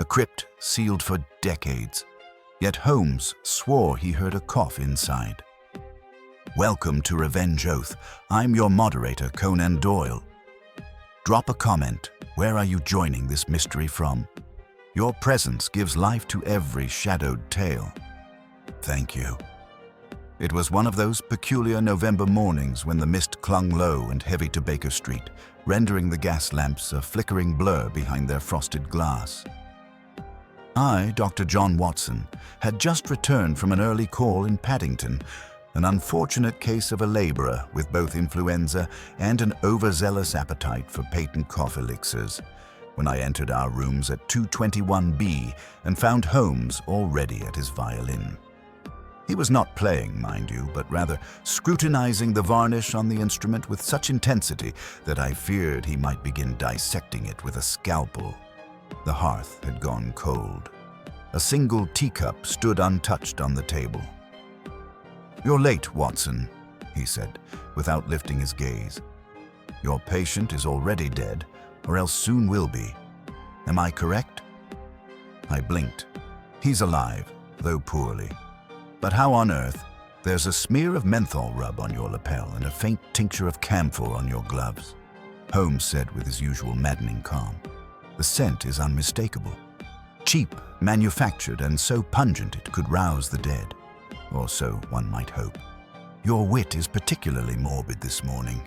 crypt sealed for decades. Yet Holmes swore he heard a cough inside. Welcome to Revenge Oath. I'm your moderator, Conan Doyle. Drop a comment. Where are you joining this mystery from? Your presence gives life to every shadowed tale. Thank you. It was one of those peculiar November mornings when the mist clung low and heavy to Baker Street, rendering the gas lamps a flickering blur behind their frosted glass. I, Dr. John Watson, had just returned from an early call in Paddington, an unfortunate case of a laborer with both influenza and an overzealous appetite for patent cough elixirs, when I entered our rooms at 221B and found Holmes already at his violin. He was not playing, mind you, but rather scrutinizing the varnish on the instrument with such intensity that I feared he might begin dissecting it with a scalpel. The hearth had gone cold. A single teacup stood untouched on the table. "You're late, Watson," he said, without lifting his gaze. "Your patient is already dead, or else soon will be. Am I correct?" I blinked. "He's alive, though poorly. But how on earth? There's a smear of menthol rub on your lapel and a faint tincture of camphor on your gloves," Holmes said with his usual maddening calm. "The scent is unmistakable. Cheap, manufactured, and so pungent it could rouse the dead. Or so one might hope. Your wit is particularly morbid this morning,"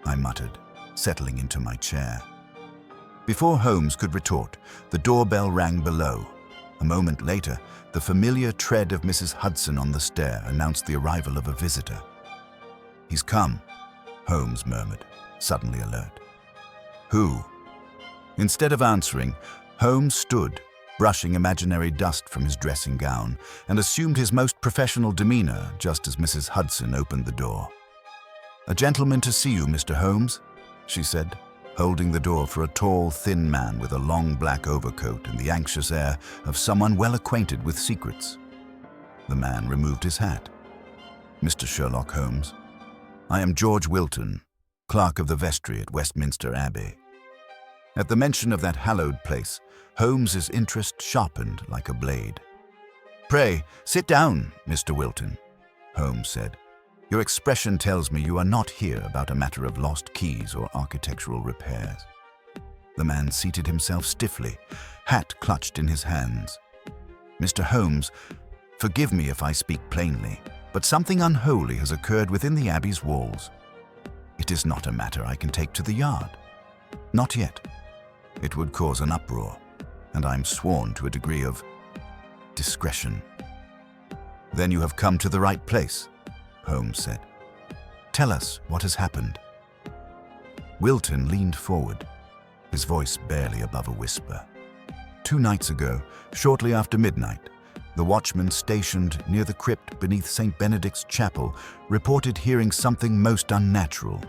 I muttered, settling into my chair. Before Holmes could retort, the doorbell rang below. A moment later, the familiar tread of Mrs. Hudson on the stair announced the arrival of a visitor. "He's come," Holmes murmured, suddenly alert. "Who?" Instead of answering, Holmes stood, brushing imaginary dust from his dressing gown, and assumed his most professional demeanor just as Mrs. Hudson opened the door. "A gentleman to see you, Mr. Holmes," she said, holding the door for a tall, thin man with a long black overcoat and the anxious air of someone well acquainted with secrets. The man removed his hat. "Mr. Sherlock Holmes, I am George Wilton, clerk of the vestry at Westminster Abbey." At the mention of that hallowed place, Holmes's interest sharpened like a blade. "Pray, sit down, Mr. Wilton," Holmes said. "Your expression tells me you are not here about a matter of lost keys or architectural repairs." The man seated himself stiffly, hat clutched in his hands. "Mr. Holmes, forgive me if I speak plainly, but something unholy has occurred within the Abbey's walls. It is not a matter I can take to the yard. Not yet. It would cause an uproar, and I'm sworn to a degree of discretion." "Then you have come to the right place," Holmes said. "Tell us what has happened." Wilton leaned forward, his voice barely above a whisper. 2 nights ago, shortly after midnight, the watchman stationed near the crypt beneath St. Benedict's Chapel reported hearing something most unnatural.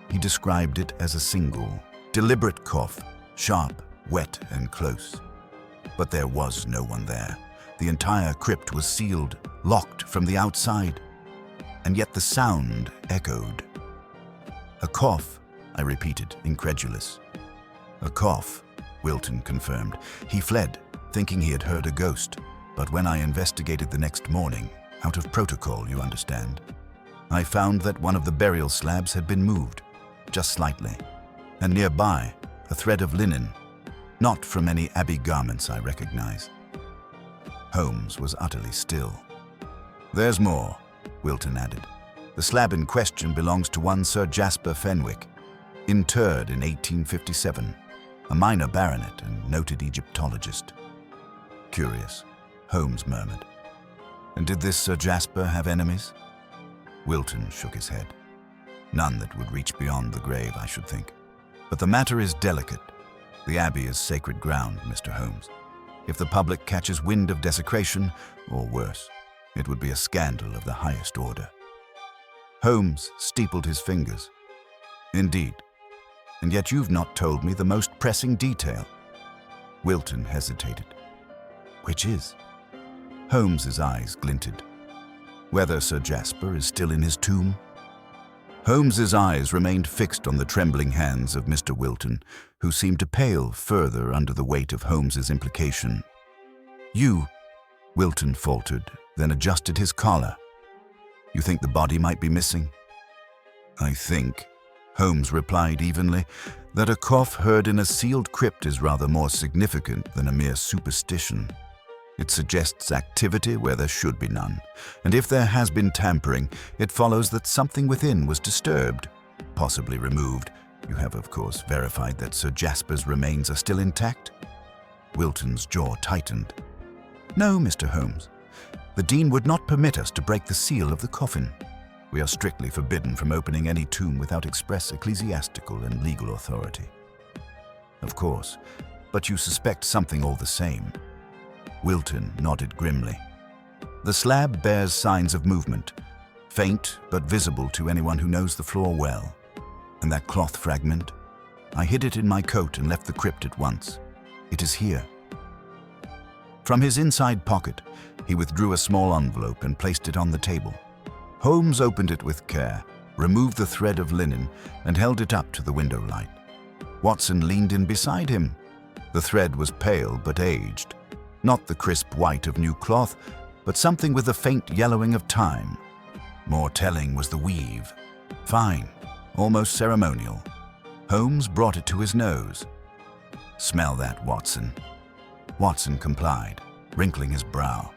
He described it as a single, deliberate cough, sharp, wet, and close. But there was no one there. The entire crypt was sealed, locked from the outside. And yet the sound echoed. "A cough," I repeated, incredulous. "A cough," Wilton confirmed. "He fled, thinking he had heard a ghost. But when I investigated the next morning, out of protocol, you understand, I found that one of the burial slabs had been moved, just slightly. And nearby, a thread of linen, not from any Abbey garments I recognize." Holmes was utterly still. "There's more," Wilton added. "The slab in question belongs to one Sir Jasper Fenwick, interred in 1857, a minor baronet and noted Egyptologist." "Curious," Holmes murmured. "And did this Sir Jasper have enemies?" Wilton shook his head. "None that would reach beyond the grave, I should think. But the matter is delicate. The Abbey is sacred ground, Mr. Holmes. If the public catches wind of desecration, or worse, it would be a scandal of the highest order." Holmes steepled his fingers. "Indeed. And yet you've not told me the most pressing detail." Wilton hesitated. "Which is?" Holmes's eyes glinted. "Whether Sir Jasper is still in his tomb?" Holmes's eyes remained fixed on the trembling hands of Mr. Wilton, who seemed to pale further under the weight of Holmes's implication. "You," Wilton faltered, then adjusted his collar. "You think the body might be missing?" "I think," Holmes replied evenly, "that a cough heard in a sealed crypt is rather more significant than a mere superstition. It suggests activity where there should be none, and if there has been tampering, it follows that something within was disturbed, possibly removed. You have, of course, verified that Sir Jasper's remains are still intact?" Wilton's jaw tightened. "No, Mr. Holmes. The Dean would not permit us to break the seal of the coffin. We are strictly forbidden from opening any tomb without express ecclesiastical and legal authority." "Of course, but you suspect something all the same." Wilton nodded grimly. "The slab bears signs of movement, faint but visible to anyone who knows the floor well. And that cloth fragment? I hid it in my coat and left the crypt at once. It is here." From his inside pocket, he withdrew a small envelope and placed it on the table. Holmes opened it with care, removed the thread of linen, and held it up to the window light. Watson leaned in beside him. The thread was pale but aged. Not the crisp white of new cloth, but something with the faint yellowing of time. More telling was the weave. Fine, almost ceremonial. Holmes brought it to his nose. "Smell that, Watson." Watson complied, wrinkling his brow.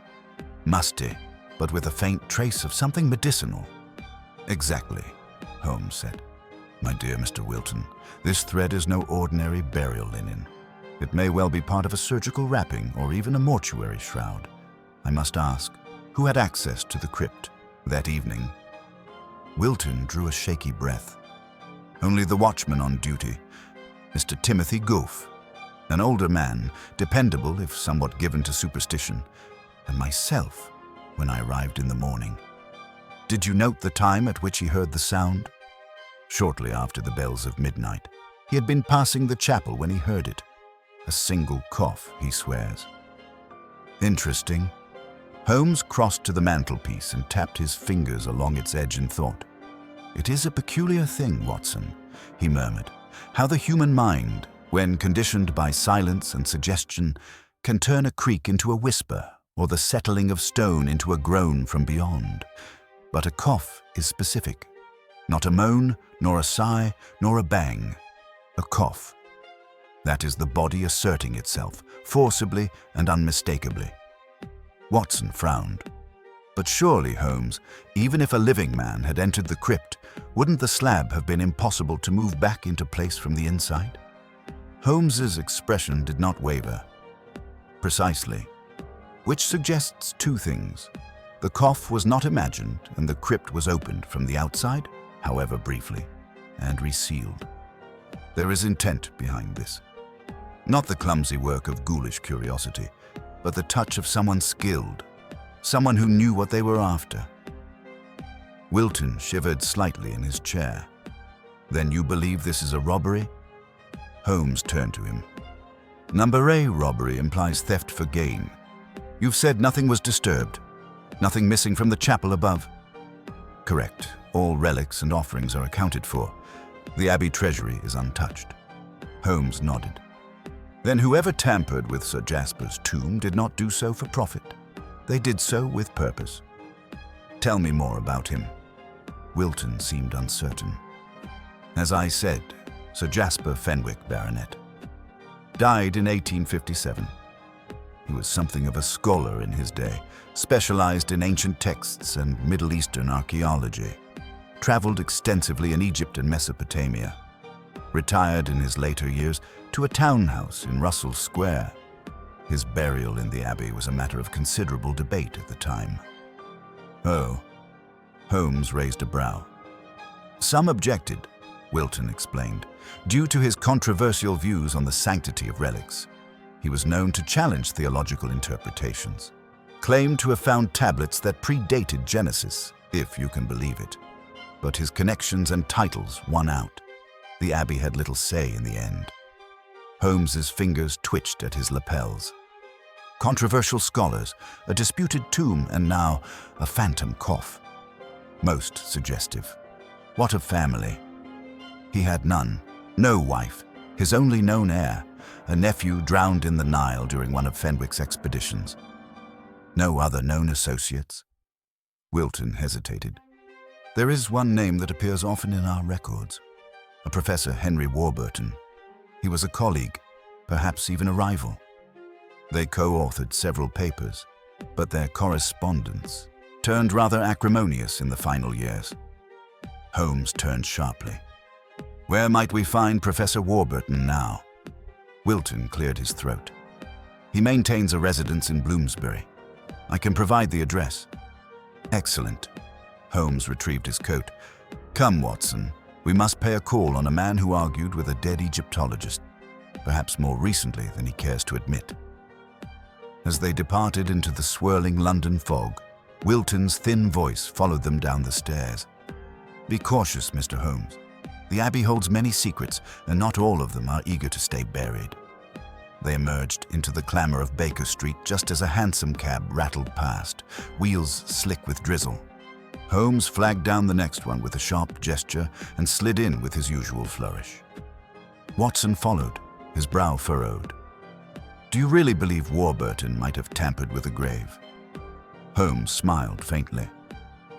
"Musty, but with a faint trace of something medicinal." "Exactly," Holmes said. "My dear Mr. Wilton, this thread is no ordinary burial linen. It may well be part of a surgical wrapping or even a mortuary shroud. I must ask, who had access to the crypt that evening?" Wilton drew a shaky breath. "Only the watchman on duty, Mr. Timothy Gouff, an older man, dependable if somewhat given to superstition, and myself when I arrived in the morning." "Did you note the time at which he heard the sound?" "Shortly after the bells of midnight. He had been passing the chapel when he heard it. A single cough, he swears." "Interesting." Holmes crossed to the mantelpiece and tapped his fingers along its edge in thought. "It is a peculiar thing, Watson," he murmured, "how the human mind, when conditioned by silence and suggestion, can turn a creak into a whisper or the settling of stone into a groan from beyond. But a cough is specific. Not a moan, nor a sigh, nor a bang. A cough. That is the body asserting itself, forcibly and unmistakably." Watson frowned. "But surely, Holmes, even if a living man had entered the crypt, wouldn't the slab have been impossible to move back into place from the inside?" Holmes's expression did not waver. "Precisely. Which suggests two things. The cough was not imagined, and the crypt was opened from the outside, however briefly, and resealed. There is intent behind this. Not the clumsy work of ghoulish curiosity, but the touch of someone skilled, someone who knew what they were after." Wilton shivered slightly in his chair. "Then you believe this is a robbery?" Holmes turned to him. "Number A robbery implies theft for gain. You've said nothing was disturbed, nothing missing from the chapel above." "Correct. All relics and offerings are accounted for. The Abbey treasury is untouched." Holmes nodded. "Then whoever tampered with Sir Jasper's tomb did not do so for profit. They did so with purpose. Tell me more about him." Wilton seemed uncertain. "As I said, Sir Jasper Fenwick, Baronet. Died in 1857. He was something of a scholar in his day, specialized in ancient texts and Middle Eastern archaeology. Traveled extensively in Egypt and Mesopotamia. Retired in his later years to a townhouse in Russell Square. His burial in the Abbey was a matter of considerable debate at the time." "Oh." Holmes raised a brow. "Some objected," Wilton explained, "due to his controversial views on the sanctity of relics. He was known to challenge theological interpretations. Claimed to have found tablets that predated Genesis, if you can believe it. But his connections and titles won out. The Abbey had little say in the end." Holmes's fingers twitched at his lapels. "Controversial scholars, a disputed tomb, and now a phantom cough. Most suggestive." What of family? He had none, no wife, his only known heir, a nephew drowned in the Nile during one of Fenwick's expeditions. No other known associates? Wilton hesitated. There is one name that appears often in our records, a Professor Henry Warburton. He was a colleague, perhaps even a rival. They co-authored several papers, but their correspondence turned rather acrimonious in the final years. Holmes turned sharply. Where might we find Professor Warburton now? Wilton cleared his throat. He maintains a residence in Bloomsbury. I can provide the address. Excellent. Holmes retrieved his coat. Come, Watson. We must pay a call on a man who argued with a dead Egyptologist, perhaps more recently than he cares to admit. As they departed into the swirling London fog, Wilton's thin voice followed them down the stairs. Be cautious, Mr. Holmes. The Abbey holds many secrets, and not all of them are eager to stay buried. They emerged into the clamor of Baker Street just as a hansom cab rattled past, wheels slick with drizzle. Holmes flagged down the next one with a sharp gesture and slid in with his usual flourish. Watson followed, his brow furrowed. Do you really believe Warburton might have tampered with the grave? Holmes smiled faintly.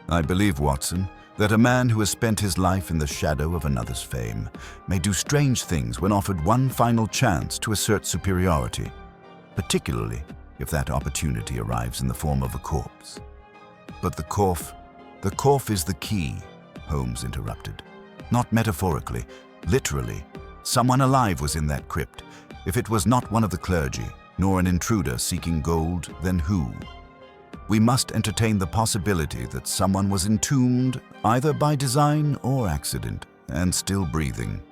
I believe, Watson, that a man who has spent his life in the shadow of another's fame may do strange things when offered one final chance to assert superiority, particularly if that opportunity arrives in the form of a corpse. But the cough is the key, Holmes interrupted. Not metaphorically, literally. Someone alive was in that crypt. If it was not one of the clergy, nor an intruder seeking gold, then who? We must entertain the possibility that someone was entombed, either by design or accident, and still breathing.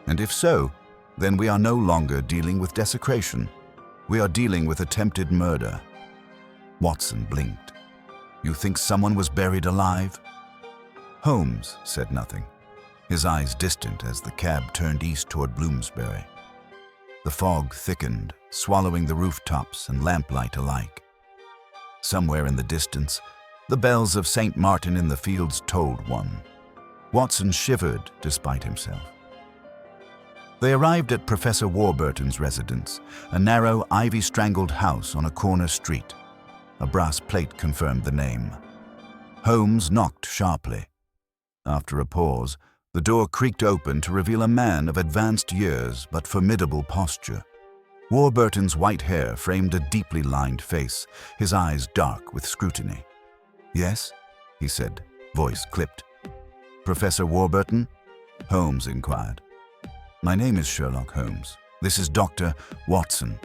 And if so, then we are no longer dealing with desecration. We are dealing with attempted murder. Watson blinked. You think someone was buried alive? Holmes said nothing, his eyes distant as the cab turned east toward Bloomsbury. The fog thickened, swallowing the rooftops and lamplight alike. Somewhere in the distance, the bells of St. Martin in the Fields tolled one. Watson shivered despite himself. They arrived at Professor Warburton's residence, a narrow, ivy-strangled house on a corner street. A brass plate confirmed the name. Holmes knocked sharply. After a pause, the door creaked open to reveal a man of advanced years but formidable posture. Warburton's white hair framed a deeply lined face, his eyes dark with scrutiny. Yes, he said, voice clipped. Professor Warburton? Holmes inquired. My name is Sherlock Holmes. This is Dr. Watson.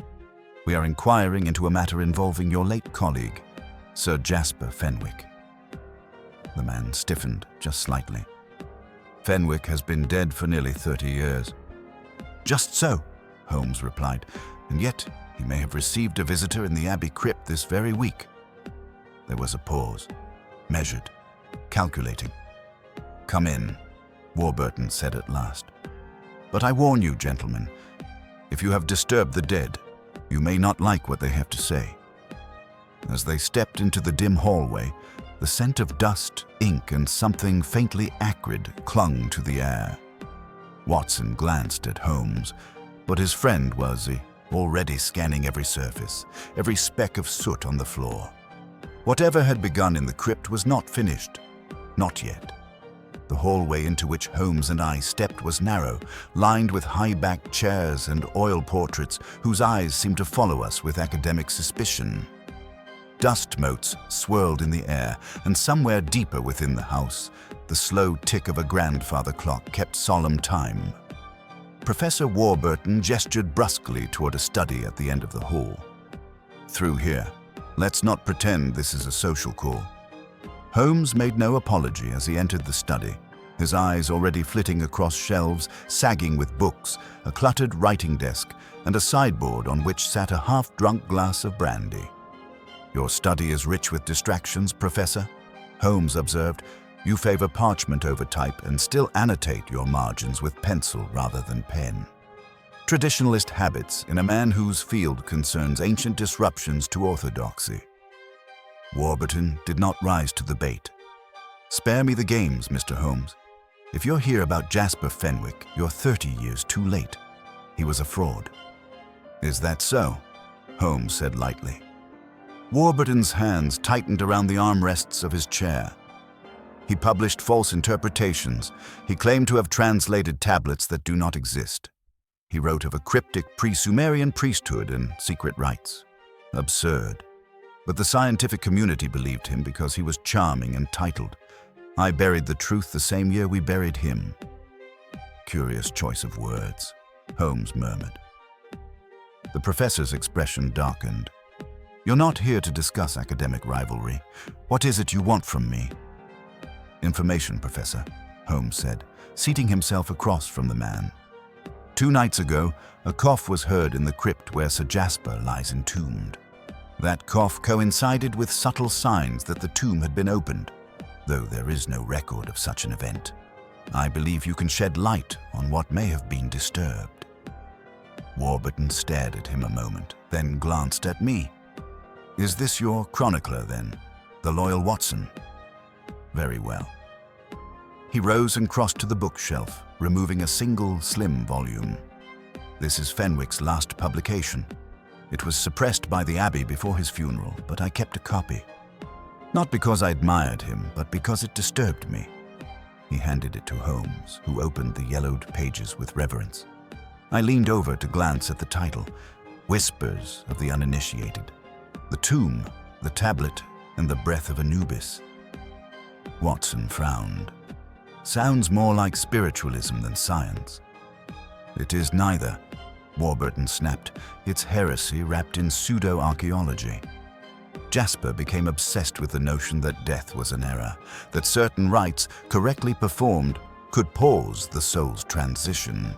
We are inquiring into a matter involving your late colleague, Sir Jasper Fenwick. The man stiffened just slightly. Fenwick has been dead for nearly 30 years. Just so, Holmes replied, and yet he may have received a visitor in the Abbey crypt this very week. There was a pause, measured, calculating. Come in, Warburton said at last. But I warn you, gentlemen, if you have disturbed the dead, you may not like what they have to say. As they stepped into the dim hallway, the scent of dust, ink, and something faintly acrid clung to the air. Watson glanced at Holmes, but his friend was already scanning every surface, every speck of soot on the floor. Whatever had begun in the crypt was not finished. Not yet. The hallway into which Holmes and I stepped was narrow, lined with high-backed chairs and oil portraits whose eyes seemed to follow us with academic suspicion. Dust motes swirled in the air, and somewhere deeper within the house, the slow tick of a grandfather clock kept solemn time. Professor Warburton gestured brusquely toward a study at the end of the hall. Through here. Let's not pretend this is a social call. Holmes made no apology as he entered the study, his eyes already flitting across shelves, sagging with books, a cluttered writing desk, and a sideboard on which sat a half-drunk glass of brandy. Your study is rich with distractions, Professor, Holmes observed. You favor parchment over type and still annotate your margins with pencil rather than pen. Traditionalist habits in a man whose field concerns ancient disruptions to orthodoxy. Warburton did not rise to the bait. Spare me the games, Mr. Holmes. If you're here about Jasper Fenwick, you're 30 years too late. He was a fraud." "Is that so?" Holmes said lightly. Warburton's hands tightened around the armrests of his chair. "He published false interpretations. He claimed to have translated tablets that do not exist. He wrote of a cryptic pre-Sumerian priesthood and secret rites. Absurd. But the scientific community believed him because he was charming and titled. I buried the truth the same year we buried him." "Curious choice of words," Holmes murmured. The professor's expression darkened. "You're not here to discuss academic rivalry. What is it you want from me?" "Information, Professor," Holmes said, seating himself across from the man. 2 nights ago, a cough was heard in the crypt where Sir Jasper lies entombed. That cough coincided with subtle signs that the tomb had been opened, though there is no record of such an event. I believe you can shed light on what may have been disturbed." Warburton stared at him a moment, then glanced at me. "Is this your chronicler, then? The loyal Watson?" "Very well." He rose and crossed to the bookshelf, removing a single, slim volume. "This is Fenwick's last publication. It was suppressed by the Abbey before his funeral, but I kept a copy. Not because I admired him, but because it disturbed me." He handed it to Holmes, who opened the yellowed pages with reverence. I leaned over to glance at the title, Whispers of the Uninitiated. The tomb, the tablet, and the breath of Anubis. Watson frowned. "Sounds more like spiritualism than science." "It is neither," Warburton snapped. "It's heresy wrapped in pseudo-archaeology. Jasper became obsessed with the notion that death was an error, that certain rites, correctly performed, could pause the soul's transition.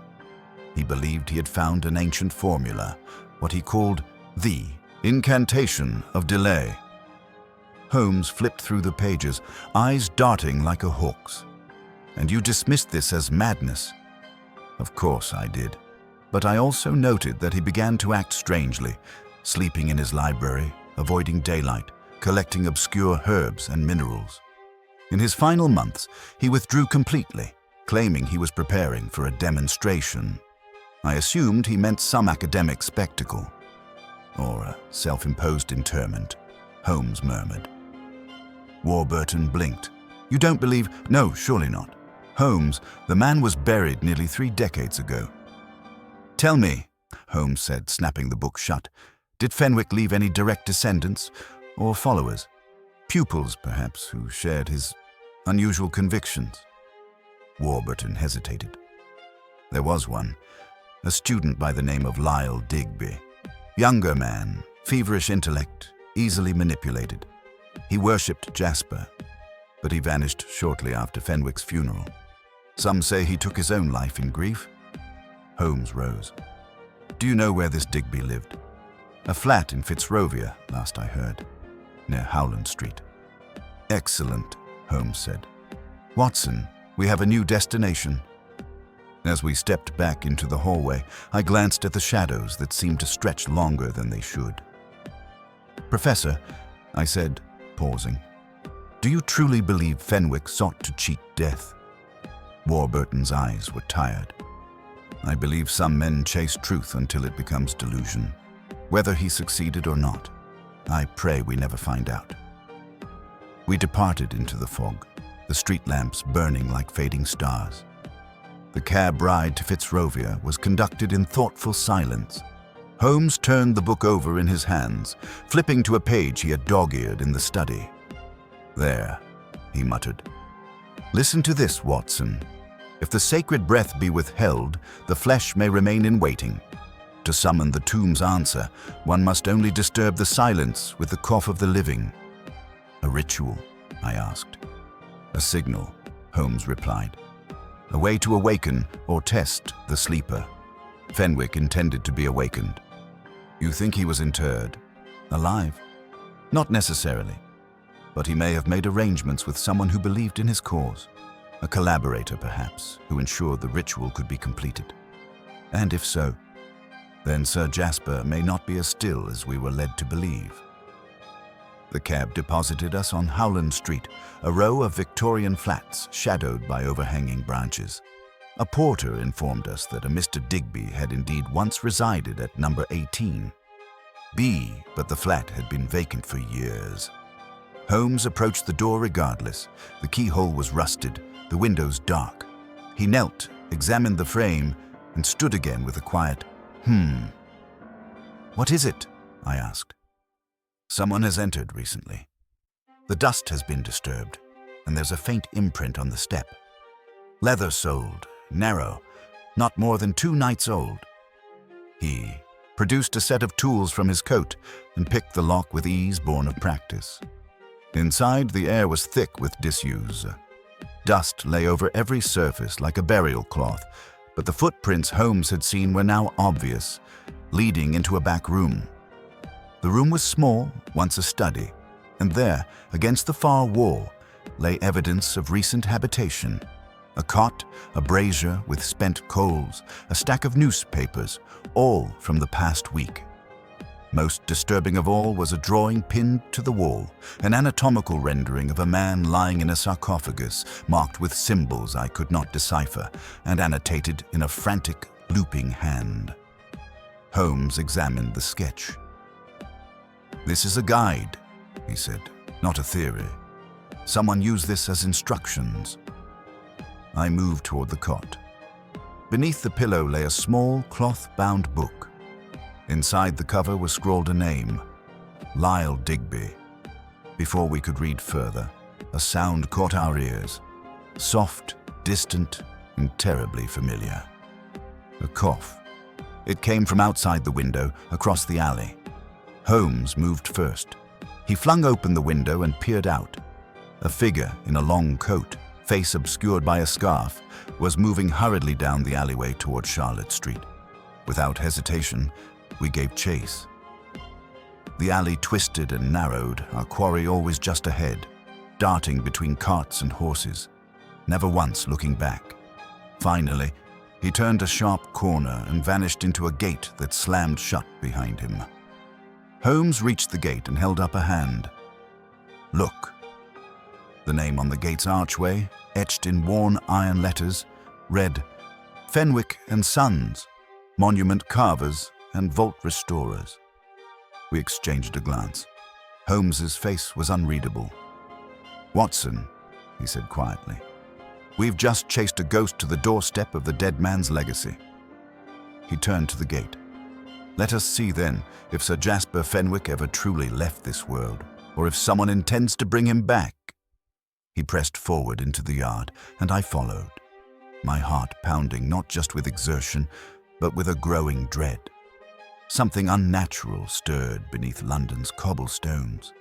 He believed he had found an ancient formula, what he called the incantation of delay." Holmes flipped through the pages, eyes darting like a hawk's. "And you dismissed this as madness?" "Of course I did. But I also noted that he began to act strangely, sleeping in his library, avoiding daylight, collecting obscure herbs and minerals. In his final months, he withdrew completely, claiming he was preparing for a demonstration. I assumed he meant some academic spectacle. Or a self-imposed interment," Holmes murmured. Warburton blinked. "You don't believe—" "No, surely not. Holmes, the man was buried nearly 3 decades ago." "Tell me," Holmes said, snapping the book shut, "did Fenwick leave any direct descendants or followers? Pupils, perhaps, who shared his unusual convictions?" Warburton hesitated. "There was one, a student by the name of Lyle Digby. Younger man, feverish intellect, easily manipulated. He worshipped Jasper, but he vanished shortly after Fenwick's funeral. Some say he took his own life in grief." Holmes rose. "Do you know where this Digby lived?" "A flat in Fitzrovia, last I heard, near Howland Street." "Excellent," Holmes said. "Watson, we have a new destination." As we stepped back into the hallway, I glanced at the shadows that seemed to stretch longer than they should. "Professor," I said, pausing, "do you truly believe Fenwick sought to cheat death?" Warburton's eyes were tired. "I believe some men chase truth until it becomes delusion. Whether he succeeded or not, I pray we never find out." We departed into the fog, the street lamps burning like fading stars. The cab ride to Fitzrovia was conducted in thoughtful silence. Holmes turned the book over in his hands, flipping to a page he had dog-eared in the study. "There," he muttered. "Listen to this, Watson. If the sacred breath be withheld, the flesh may remain in waiting. To summon the tomb's answer, one must only disturb the silence with the cough of the living." "A ritual?" I asked. "A signal," Holmes replied. "A way to awaken or test the sleeper. Fenwick intended to be awakened." "You think he was interred? Alive?" "Not necessarily. But he may have made arrangements with someone who believed in his cause. A collaborator, perhaps, who ensured the ritual could be completed. And if so, then Sir Jasper may not be as still as we were led to believe." The cab deposited us on Howland Street, a row of Victorian flats shadowed by overhanging branches. A porter informed us that a Mr. Digby had indeed once resided at number 18. But the flat had been vacant for years. Holmes approached the door regardless. The keyhole was rusted, the windows dark. He knelt, examined the frame, and stood again with a quiet, "What is it?" I asked. "Someone has entered recently. The dust has been disturbed, and there's a faint imprint on the step. Leather-soled, narrow, not more than 2 nights old." He produced a set of tools from his coat and picked the lock with ease born of practice. Inside, the air was thick with disuse. Dust lay over every surface like a burial cloth, but the footprints Holmes had seen were now obvious, leading into a back room. The room was small, once a study, and there, against the far wall, lay evidence of recent habitation. A cot, a brazier with spent coals, a stack of newspapers, all from the past week. Most disturbing of all was a drawing pinned to the wall, an anatomical rendering of a man lying in a sarcophagus, marked with symbols I could not decipher, and annotated in a frantic, looping hand. Holmes examined the sketch. "This is a guide," he said, "not a theory. Someone used this as instructions." I moved toward the cot. Beneath the pillow lay a small, cloth-bound book. Inside the cover was scrawled a name, Lyle Digby. Before we could read further, a sound caught our ears, soft, distant, and terribly familiar. A cough. It came from outside the window, across the alley. Holmes moved first. He flung open the window and peered out. A figure in a long coat, face obscured by a scarf, was moving hurriedly down the alleyway toward Charlotte Street. Without hesitation, we gave chase. The alley twisted and narrowed, our quarry always just ahead, darting between carts and horses, never once looking back. Finally, he turned a sharp corner and vanished into a gate that slammed shut behind him. Holmes reached the gate and held up a hand. "Look." The name on the gate's archway, etched in worn iron letters, read, "Fenwick and Sons, Monument Carvers and Vault Restorers." We exchanged a glance. Holmes's face was unreadable. "Watson," he said quietly, "we've just chased a ghost to the doorstep of the dead man's legacy." He turned to the gate. "Let us see, then, if Sir Jasper Fenwick ever truly left this world, or if someone intends to bring him back." He pressed forward into the yard, and I followed, my heart pounding not just with exertion, but with a growing dread. Something unnatural stirred beneath London's cobblestones,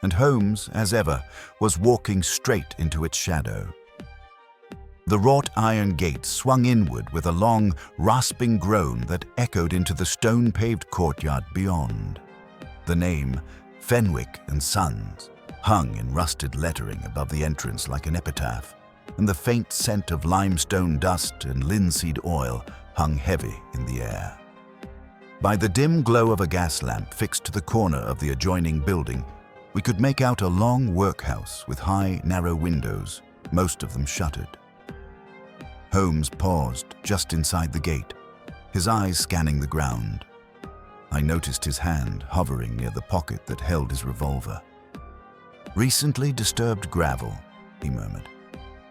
and Holmes, as ever, was walking straight into its shadow. The wrought iron gate swung inward with a long, rasping groan that echoed into the stone-paved courtyard beyond. The name, Fenwick and Sons, hung in rusted lettering above the entrance like an epitaph, and the faint scent of limestone dust and linseed oil hung heavy in the air. By the dim glow of a gas lamp fixed to the corner of the adjoining building, we could make out a long workhouse with high, narrow windows, most of them shuttered. Holmes paused just inside the gate, his eyes scanning the ground. I noticed his hand hovering near the pocket that held his revolver. "Recently disturbed gravel," he murmured.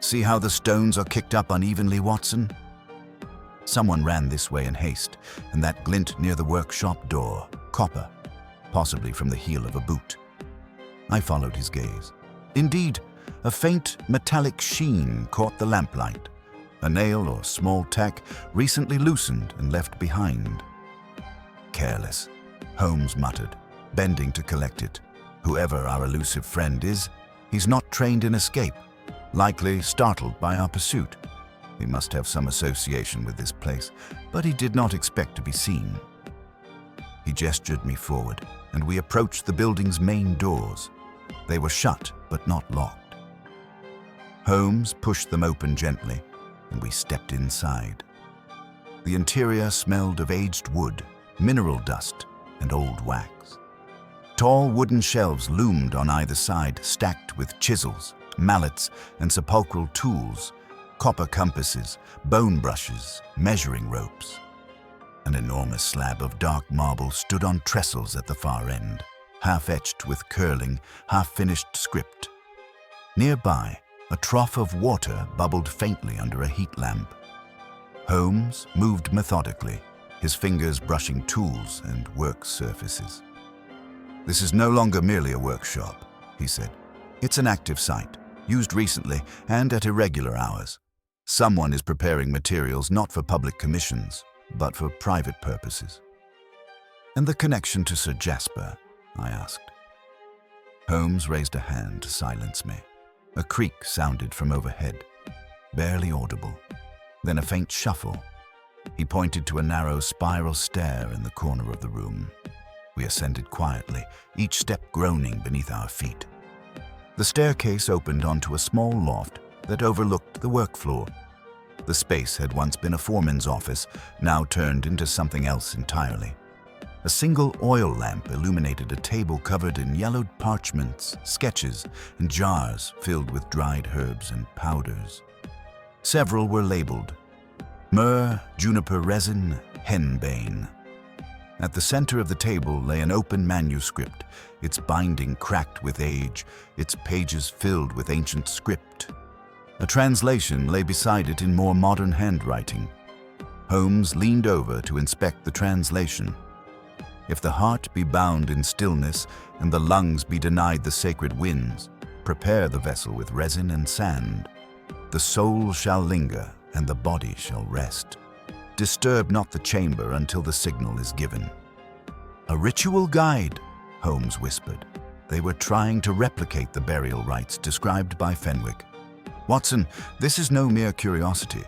"See how the stones are kicked up unevenly, Watson?" Someone ran this way in haste, and that glint near the workshop door, copper, possibly from the heel of a boot. I followed his gaze. Indeed, a faint metallic sheen caught the lamplight, a nail or small tack recently loosened and left behind. "Careless," Holmes muttered, bending to collect it. "Whoever our elusive friend is, he's not trained in escape, likely startled by our pursuit. He must have some association with this place, but he did not expect to be seen." He gestured me forward, and we approached the building's main doors. They were shut, but not locked. Holmes pushed them open gently, and we stepped inside. The interior smelled of aged wood, mineral dust, and old wax. Tall wooden shelves loomed on either side, stacked with chisels, mallets, and sepulchral tools, copper compasses, bone brushes, measuring ropes. An enormous slab of dark marble stood on trestles at the far end, half-etched with curling, half-finished script. Nearby, a trough of water bubbled faintly under a heat lamp. Holmes moved methodically, his fingers brushing tools and work surfaces. "This is no longer merely a workshop," he said. "It's an active site, used recently and at irregular hours. Someone is preparing materials not for public commissions, but for private purposes." "And the connection to Sir Jasper?" I asked. Holmes raised a hand to silence me. A creak sounded from overhead, barely audible. Then a faint shuffle. He pointed to a narrow spiral stair in the corner of the room. We ascended quietly, each step groaning beneath our feet. The staircase opened onto a small loft that overlooked the work floor. The space had once been a foreman's office, now turned into something else entirely. A single oil lamp illuminated a table covered in yellowed parchments, sketches, and jars filled with dried herbs and powders. Several were labeled myrrh, juniper resin, henbane. At the center of the table lay an open manuscript, its binding cracked with age, its pages filled with ancient script. A translation lay beside it in more modern handwriting. Holmes leaned over to inspect the translation. "If the heart be bound in stillness and the lungs be denied the sacred winds, prepare the vessel with resin and sand. The soul shall linger and the body shall rest. Disturb not the chamber until the signal is given." "A ritual guide," Holmes whispered. They were trying to replicate the burial rites described by Fenwick. "Watson, this is no mere curiosity.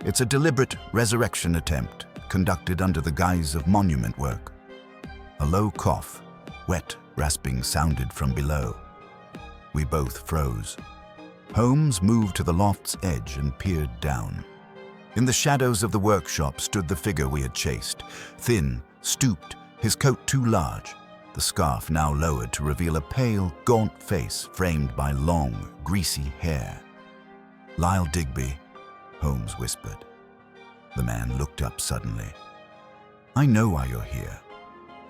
It's a deliberate resurrection attempt, conducted under the guise of monument work." A low cough, wet, rasping, sounded from below. We both froze. Holmes moved to the loft's edge and peered down. In the shadows of the workshop stood the figure we had chased, thin, stooped, his coat too large, the scarf now lowered to reveal a pale, gaunt face framed by long, greasy hair. "Lyle Digby," Holmes whispered. The man looked up suddenly. "I know why you're here."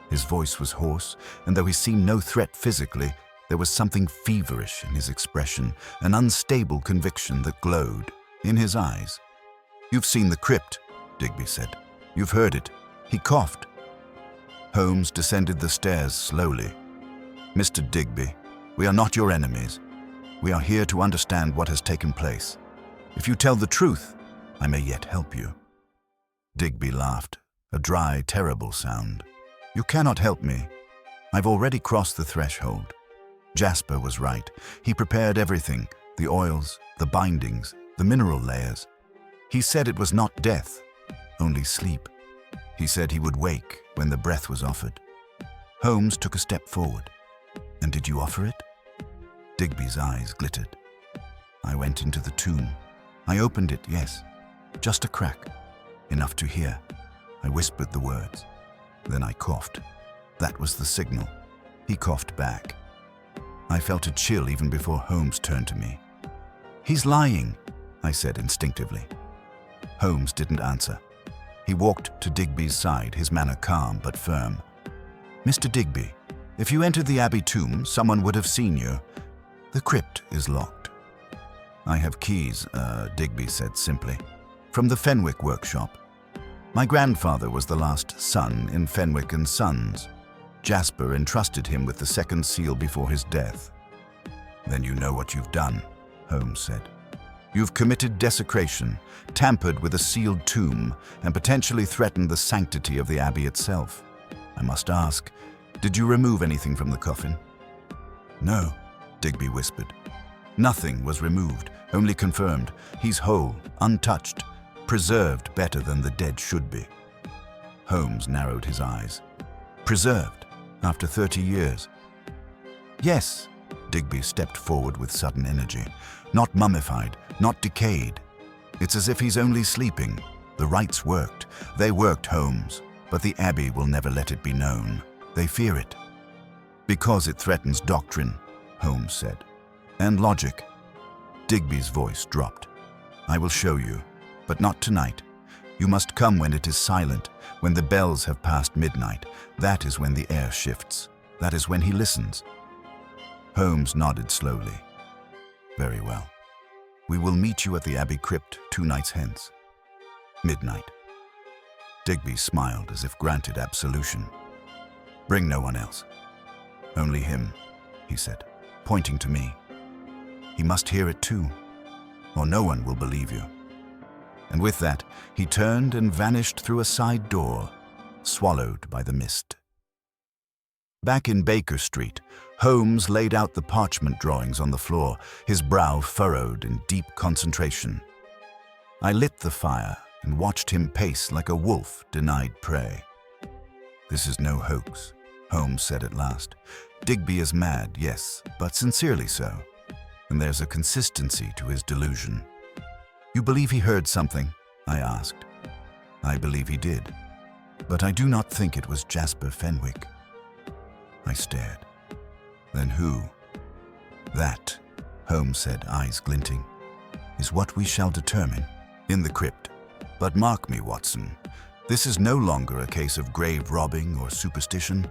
His voice was hoarse, and though he seemed no threat physically, there was something feverish in his expression, an unstable conviction that glowed in his eyes. "You've seen the crypt," Digby said. "You've heard it." He coughed. Holmes descended the stairs slowly. "Mr. Digby, we are not your enemies. We are here to understand what has taken place. If you tell the truth, I may yet help you." Digby laughed, a dry, terrible sound. "You cannot help me. I've already crossed the threshold. Jasper was right. He prepared everything, the oils, the bindings, the mineral layers. He said it was not death, only sleep. He said he would wake when the breath was offered." Holmes took a step forward. "And did you offer it?" Digby's eyes glittered. "I went into the tomb. I opened it, yes. Just a crack. Enough to hear. I whispered the words. Then I coughed. That was the signal." He coughed back. I felt a chill even before Holmes turned to me. "He's lying," I said instinctively. Holmes didn't answer. He walked to Digby's side, his manner calm but firm. "Mr. Digby, if you entered the Abbey tomb, someone would have seen you. The crypt is locked." "I have keys," Digby said simply, "from the Fenwick workshop. My grandfather was the last son in Fenwick and Sons. Jasper entrusted him with the second seal before his death." "Then you know what you've done," Holmes said. "You've committed desecration, tampered with a sealed tomb, and potentially threatened the sanctity of the Abbey itself. I must ask, did you remove anything from the coffin?" "No," Digby whispered. "Nothing was removed, only confirmed. He's whole, untouched, preserved better than the dead should be." Holmes narrowed his eyes. "Preserved, after 30 years?" "Yes." Digby stepped forward with sudden energy. "Not mummified, not decayed. It's as if he's only sleeping. The rites worked. They worked, Holmes. But the Abbey will never let it be known. They fear it." Because it threatens doctrine, Holmes said. And logic. Digby's voice dropped. I will show you, but not tonight. You must come when it is silent, when the bells have passed midnight. That is when the air shifts. That is when he listens. Holmes nodded slowly. Very well. We will meet you at the Abbey Crypt 2 nights hence. Midnight. Digby smiled as if granted absolution. Bring no one else. Only him, he said, pointing to me. He must hear it too, or no one will believe you. And with that, he turned and vanished through a side door, swallowed by the mist. Back in Baker Street, Holmes laid out the parchment drawings on the floor, his brow furrowed in deep concentration. I lit the fire and watched him pace like a wolf denied prey. This is no hoax, Holmes said at last. Digby is mad, yes, but sincerely so. And there's a consistency to his delusion. You believe he heard something? I asked. I believe he did, but I do not think it was Jasper Fenwick. I stared. Then who? That, Holmes said, eyes glinting, is what we shall determine in the crypt. But mark me, Watson, this is no longer a case of grave robbing or superstition.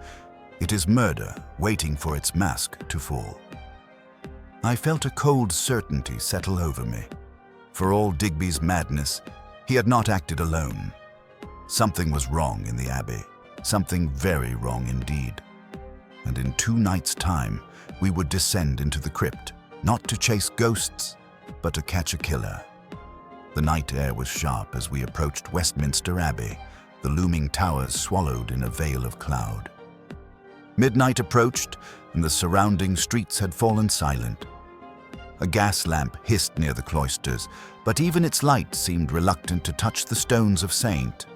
It is murder waiting for its mask to fall. I felt a cold certainty settle over me. For all Digby's madness, he had not acted alone. Something was wrong in the Abbey, something very wrong indeed. And in 2 nights' time, we would descend into the crypt, not to chase ghosts, but to catch a killer. The night air was sharp as we approached Westminster Abbey, the looming towers swallowed in a veil of cloud. Midnight approached, and the surrounding streets had fallen silent. A gas lamp hissed near the cloisters, but even its light seemed reluctant to touch the stones of St.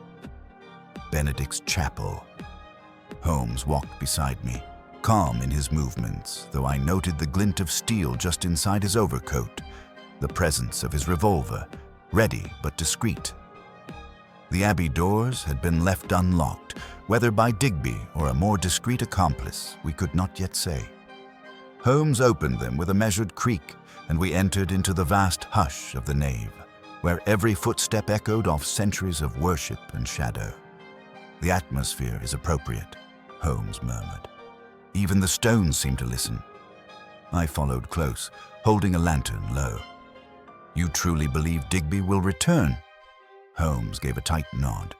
Benedict's chapel. Holmes walked beside me, calm in his movements, though I noted the glint of steel just inside his overcoat, the presence of his revolver, ready but discreet. The Abbey doors had been left unlocked, whether by Digby or a more discreet accomplice, we could not yet say. Holmes opened them with a measured creak, and we entered into the vast hush of the nave, where every footstep echoed off centuries of worship and shadow. The atmosphere is appropriate, Holmes murmured. Even the stones seem to listen. I followed close, holding a lantern low. You truly believe Digby will return? Holmes gave a tight nod.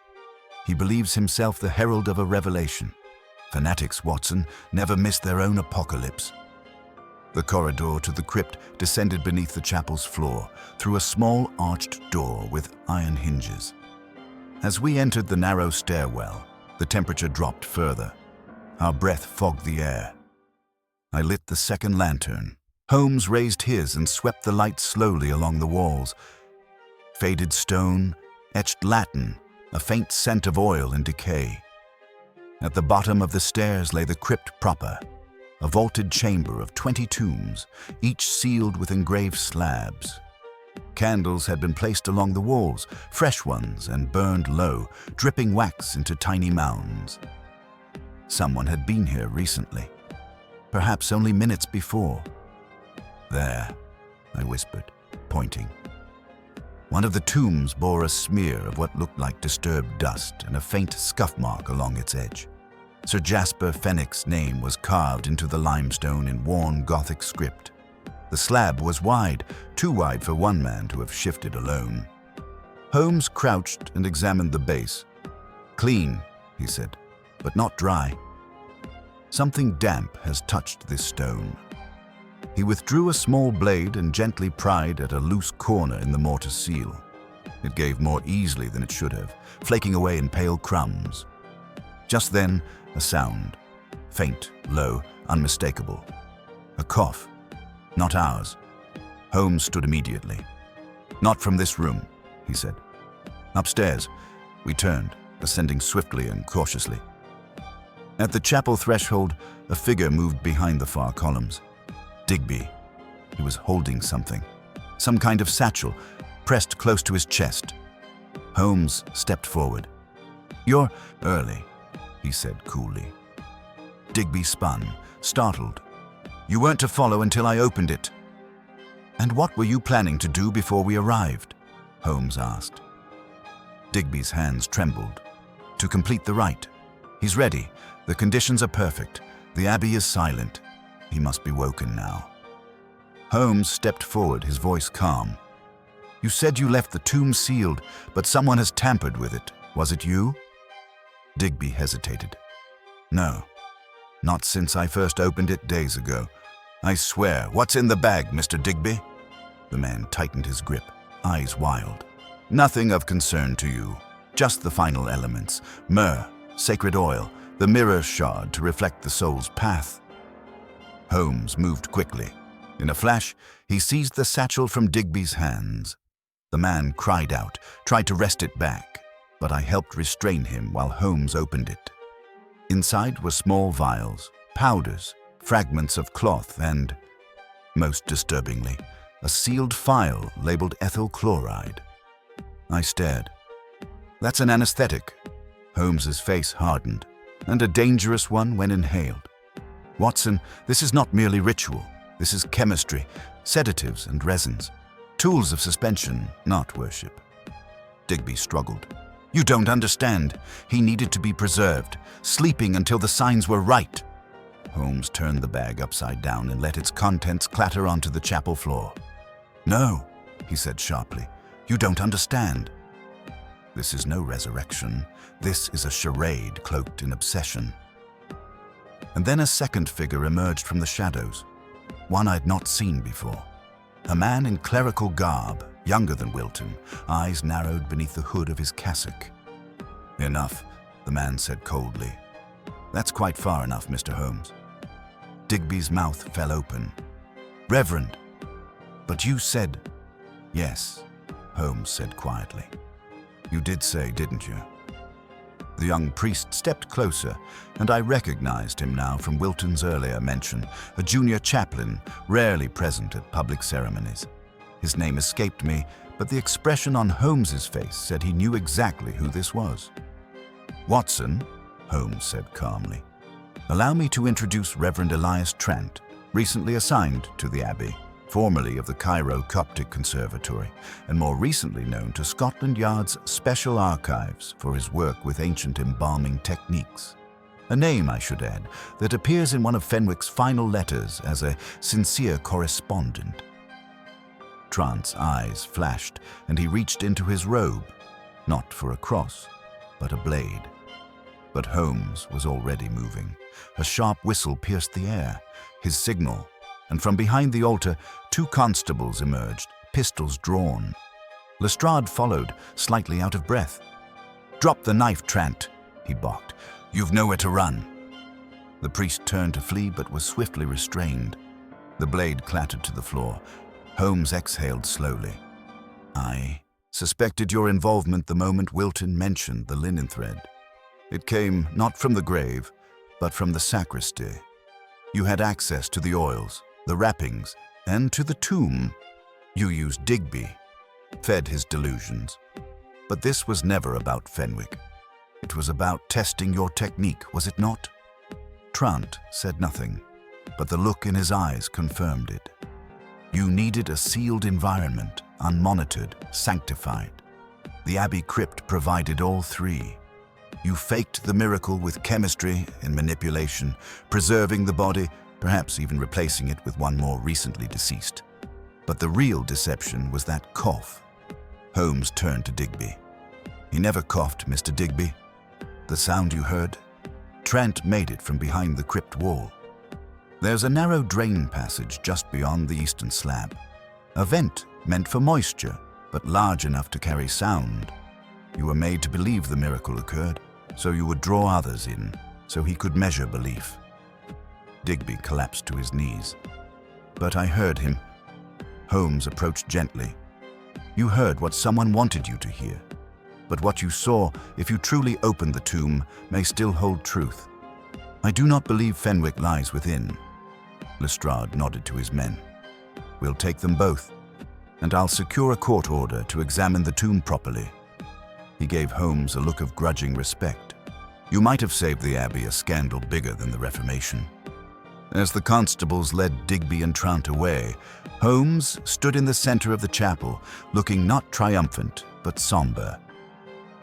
He believes himself the herald of a revelation. Fanatics, Watson, never miss their own apocalypse. The corridor to the crypt descended beneath the chapel's floor, through a small arched door with iron hinges. As we entered the narrow stairwell, the temperature dropped further. Our breath fogged the air. I lit the second lantern. Holmes raised his and swept the light slowly along the walls. Faded stone, etched Latin, a faint scent of oil and decay. At the bottom of the stairs lay the crypt proper, a vaulted chamber of 20 tombs, each sealed with engraved slabs. Candles had been placed along the walls, fresh ones, and burned low, dripping wax into tiny mounds. Someone had been here recently, perhaps only minutes before. There, I whispered, pointing. One of the tombs bore a smear of what looked like disturbed dust and a faint scuff mark along its edge. Sir Jasper Fenwick's name was carved into the limestone in worn Gothic script. The slab was wide, too wide for one man to have shifted alone. Holmes crouched and examined the base. Clean, he said, but not dry. Something damp has touched this stone. He withdrew a small blade and gently pried at a loose corner in the mortar seal. It gave more easily than it should have, flaking away in pale crumbs. Just then, a sound. Faint, low, unmistakable. A cough. Not ours. Holmes stood immediately. Not from this room, he said. Upstairs. We turned, ascending swiftly and cautiously. At the chapel threshold, a figure moved behind the far columns. Digby. He was holding something. Some kind of satchel, pressed close to his chest. Holmes stepped forward. You're early, he said coolly. Digby spun, startled. "You weren't to follow until I opened it." "And what were you planning to do before we arrived?" Holmes asked. Digby's hands trembled. "To complete the rite. He's ready. The conditions are perfect. The Abbey is silent. He must be woken now." Holmes stepped forward, his voice calm. "You said you left the tomb sealed, but someone has tampered with it. Was it you?" Digby hesitated. "No, not since I first opened it days ago. I swear. What's in the bag, Mr. Digby?" The man tightened his grip, eyes wild. "Nothing of concern to you. Just the final elements. Myrrh, sacred oil, the mirror shard to reflect the soul's path." Holmes moved quickly. In a flash, he seized the satchel from Digby's hands. The man cried out, tried to wrest it back, but I helped restrain him while Holmes opened it. Inside were small vials, powders, fragments of cloth, and, most disturbingly, a sealed phial labeled ethyl chloride. I stared. "That's an anesthetic." Holmes's face hardened. "And a dangerous one when inhaled. Watson, this is not merely ritual. This is chemistry, sedatives and resins. Tools of suspension, not worship." Digby struggled. "You don't understand. He needed to be preserved, sleeping until the signs were right." Holmes turned the bag upside down and let its contents clatter onto the chapel floor. "No," he said sharply. "You don't understand. This is no resurrection. This is a charade cloaked in obsession." And then a second figure emerged from the shadows, one I'd not seen before. A man in clerical garb, younger than Wilton, eyes narrowed beneath the hood of his cassock. "Enough," the man said coldly. "That's quite far enough, Mr. Holmes." Digby's mouth fell open. "Reverend, but you said—" "Yes," Holmes said quietly. "You did say, didn't you?" The young priest stepped closer, and I recognized him now from Wilton's earlier mention, a junior chaplain, rarely present at public ceremonies. His name escaped me, but the expression on Holmes's face said he knew exactly who this was. "Watson," Holmes said calmly, "allow me to introduce Reverend Elias Trent, recently assigned to the Abbey, formerly of the Cairo Coptic Conservatory, and more recently known to Scotland Yard's Special Archives for his work with ancient embalming techniques. A name, I should add, that appears in one of Fenwick's final letters as a sincere correspondent." Trant's eyes flashed, and he reached into his robe, not for a cross, but a blade. But Holmes was already moving. A sharp whistle pierced the air, his signal, and from behind the altar, 2 constables emerged, pistols drawn. Lestrade followed, slightly out of breath. "Drop the knife, Trant," he barked. "You've nowhere to run." The priest turned to flee but was swiftly restrained. The blade clattered to the floor. Holmes exhaled slowly. "I suspected your involvement the moment Wilton mentioned the linen thread. It came not from the grave, but from the sacristy. You had access to the oils, the wrappings, and to the tomb. You used Digby, fed his delusions. But this was never about Fenwick. It was about testing your technique, was it not?" Trant said nothing, but the look in his eyes confirmed it. "You needed a sealed environment, unmonitored, sanctified. The Abbey crypt provided all 3. You faked the miracle with chemistry and manipulation, preserving the body, perhaps even replacing it with one more recently deceased. But the real deception was that cough." Holmes turned to Digby. "He never coughed, Mr. Digby. The sound you heard? Trent made it from behind the crypt wall. There's a narrow drain passage just beyond the eastern slab. A vent meant for moisture, but large enough to carry sound. You were made to believe the miracle occurred, so you would draw others in, so he could measure belief." Digby collapsed to his knees. "But I heard him." Holmes approached gently. "You heard what someone wanted you to hear. But what you saw, if you truly opened the tomb, may still hold truth. I do not believe Fenwick lies within." Lestrade nodded to his men. "We'll take them both, and I'll secure a court order to examine the tomb properly." He gave Holmes a look of grudging respect. "You might have saved the Abbey a scandal bigger than the Reformation." As the constables led Digby and Trant away, Holmes stood in the center of the chapel, looking not triumphant, but somber.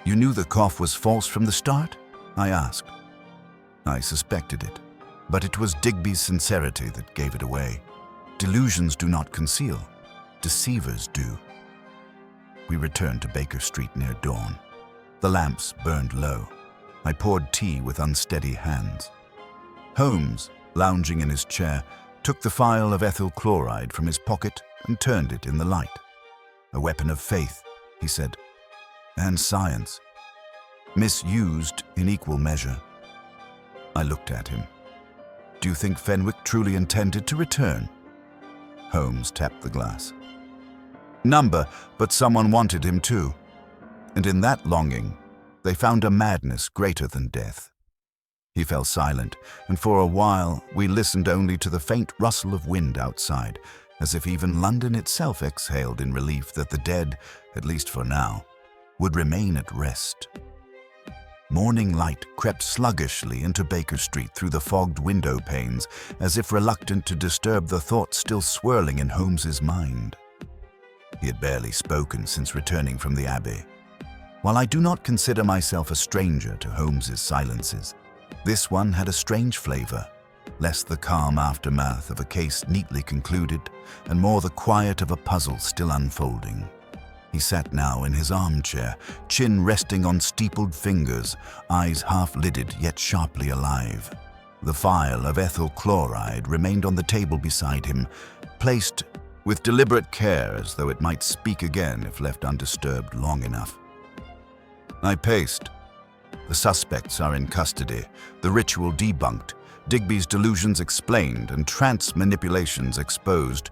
"You knew the cough was false from the start?" I asked. I suspected it, but it was Digby's sincerity that gave it away. Delusions do not conceal, deceivers do. We returned to Baker Street near dawn. The lamps burned low. I poured tea with unsteady hands. Holmes, lounging in his chair, took the phial of ethyl chloride from his pocket and turned it in the light. "A weapon of faith," he said, "and science, misused in equal measure." I looked at him. "Do you think Fenwick truly intended to return?" Holmes tapped the glass. "Number, but someone wanted him too. And in that longing, they found a madness greater than death." He fell silent, and for a while we listened only to the faint rustle of wind outside, as if even London itself exhaled in relief that the dead, at least for now, would remain at rest. Morning light crept sluggishly into Baker Street through the fogged window panes, as if reluctant to disturb the thoughts still swirling in Holmes's mind. He had barely spoken since returning from the Abbey. While I do not consider myself a stranger to Holmes's silences, this one had a strange flavor, less the calm aftermath of a case neatly concluded, and more the quiet of a puzzle still unfolding. He sat now in his armchair, chin resting on steepled fingers, eyes half-lidded yet sharply alive. The phial of ethyl chloride remained on the table beside him, placed with deliberate care as though it might speak again if left undisturbed long enough. I paced. The suspects are in custody, the ritual debunked, Digby's delusions explained, and Trant's manipulations exposed.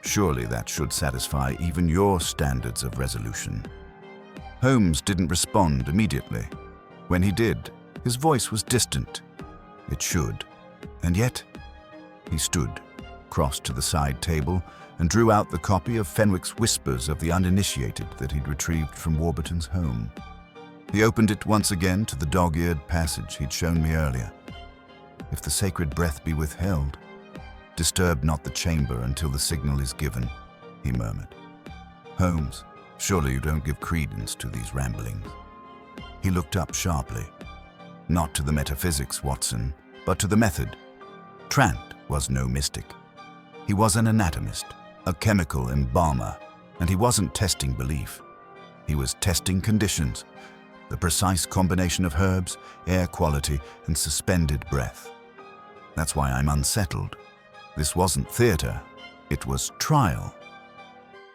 Surely that should satisfy even your standards of resolution. Holmes didn't respond immediately. When he did, his voice was distant. It should. And yet, he stood, crossed to the side table, and drew out the copy of Fenwick's Whispers of the Uninitiated that he'd retrieved from Warburton's home. He opened it once again to the dog-eared passage he'd shown me earlier. "If the sacred breath be withheld, disturb not the chamber until the signal is given," he murmured. "Holmes, surely you don't give credence to these ramblings." He looked up sharply. "Not to the metaphysics, Watson, but to the method. Trant was no mystic. He was an anatomist, a chemical embalmer, and he wasn't testing belief. He was testing conditions, the precise combination of herbs, air quality, and suspended breath. That's why I'm unsettled. This wasn't theater, it was trial."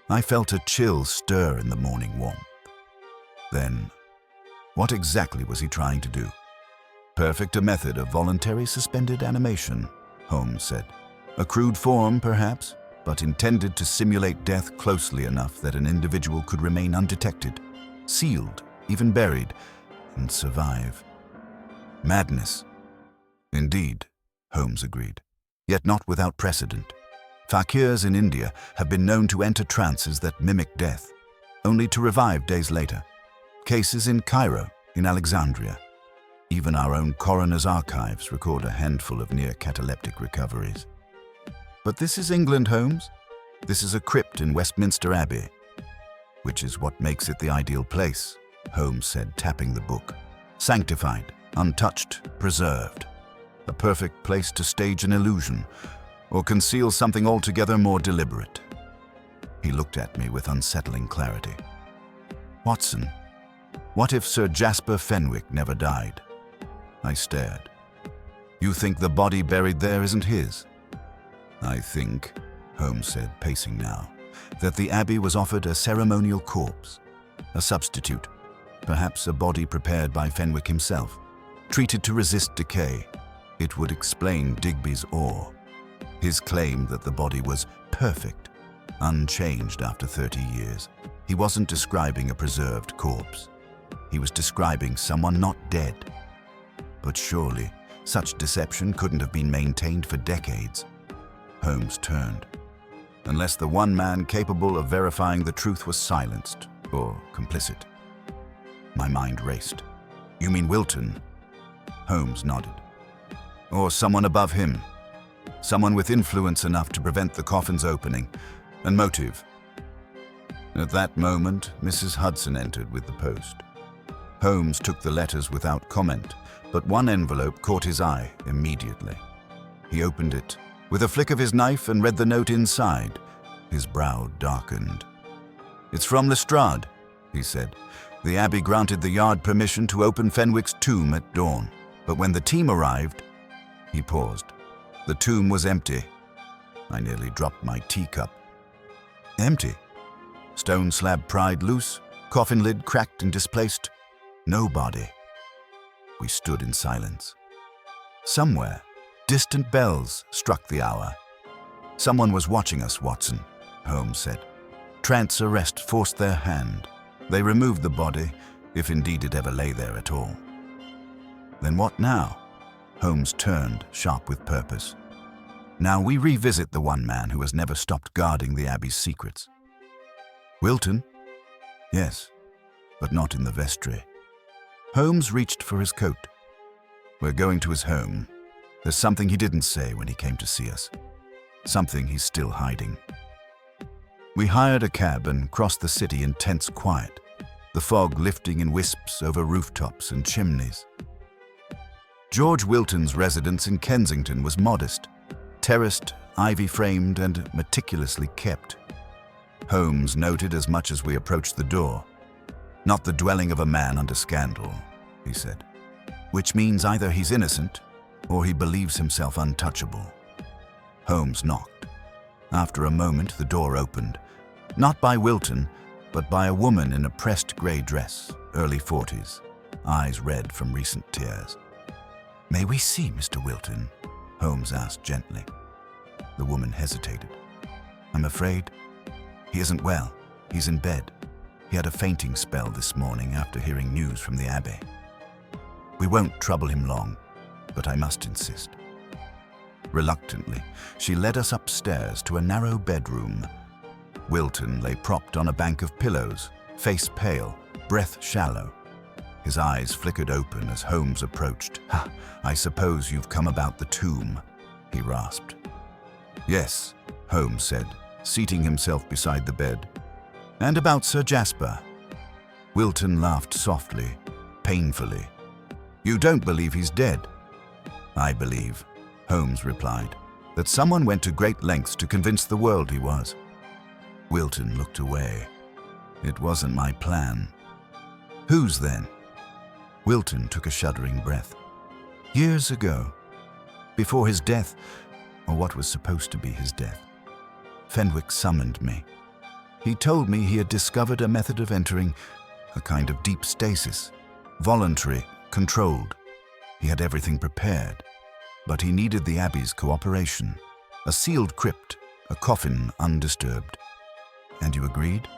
I felt a chill stir in the morning warmth. Then, what exactly was he trying to do? "Perfect a method of voluntary suspended animation," Holmes said. "A crude form, perhaps, but intended to simulate death closely enough that an individual could remain undetected, sealed, even buried, and survive." "Madness." "Indeed," Holmes agreed, "yet not without precedent. Fakirs in India have been known to enter trances that mimic death, only to revive days later. Cases in Cairo, in Alexandria. Even our own coroner's archives record a handful of near-cataleptic recoveries. But this is England, Holmes. This is a crypt in Westminster Abbey." "Which is what makes it the ideal place," Holmes said, tapping the book. "Sanctified, untouched, preserved. A perfect place to stage an illusion, or conceal something altogether more deliberate." He looked at me with unsettling clarity. "Watson, what if Sir Jasper Fenwick never died?" I stared. "You think the body buried there isn't his?" "I think," Holmes said, pacing now, "that the Abbey was offered a ceremonial corpse, a substitute, perhaps a body prepared by Fenwick himself, treated to resist decay. It would explain Digby's awe, his claim that the body was perfect, unchanged after 30 years. He wasn't describing a preserved corpse. He was describing someone not dead. But surely, such deception couldn't have been maintained for decades." Holmes turned. "Unless the one man capable of verifying the truth was silenced or complicit." My mind raced. "You mean Wilton?" Holmes nodded. "Or someone above him. Someone with influence enough to prevent the coffin's opening. And motive. At that moment, Mrs. Hudson entered with the post. Holmes took the letters without comment, but one envelope caught his eye immediately. He opened it with a flick of his knife and read the note inside. His brow darkened. "It's from Lestrade," he said. "The Abbey granted the Yard permission to open Fenwick's tomb at dawn. But when the team arrived..." He paused. The tomb was empty. I nearly dropped my teacup. Empty. Stone slab pried loose, coffin lid cracked and displaced. No body. We stood in silence. Somewhere, distant bells struck the hour. "Someone was watching us, Watson," Holmes said. "Trant's arrest forced their hand. They removed the body, if indeed it ever lay there at all." "Then what now?" Holmes turned, sharp with purpose. "Now we revisit the one man who has never stopped guarding the Abbey's secrets." "Wilton?" "Yes, but not in the vestry." Holmes reached for his coat. "We're going to his home. There's something he didn't say when he came to see us. Something he's still hiding." We hired a cab and crossed the city in tense quiet, the fog lifting in wisps over rooftops and chimneys. George Wilton's residence in Kensington was modest, terraced, ivy-framed, and meticulously kept. Holmes noted as much as we approached the door. "Not the dwelling of a man under scandal," he said. "Which means either he's innocent, or he believes himself untouchable." Holmes knocked. After a moment, the door opened, not by Wilton, but by a woman in a pressed grey dress, early 40s, eyes red from recent tears. "May we see Mr. Wilton?" Holmes asked gently. The woman hesitated. "I'm afraid he isn't well. He's in bed. He had a fainting spell this morning after hearing news from the Abbey. We won't trouble him long, but I must insist." Reluctantly, she led us upstairs to a narrow bedroom. Wilton lay propped on a bank of pillows, face pale, breath shallow. His eyes flickered open as Holmes approached. "I suppose you've come about the tomb," he rasped. "Yes," Holmes said, seating himself beside the bed. "And about Sir Jasper." Wilton laughed softly, painfully. "You don't believe he's dead?" "I believe," Holmes replied, "that someone went to great lengths to convince the world he was." Wilton looked away. "It wasn't my plan." "Whose then?" Wilton took a shuddering breath. "Years ago, before his death, or what was supposed to be his death, Fenwick summoned me. He told me he had discovered a method of entering a kind of deep stasis, voluntary, controlled. He had everything prepared, but he needed the Abbey's cooperation, a sealed crypt, a coffin undisturbed. And you agreed?"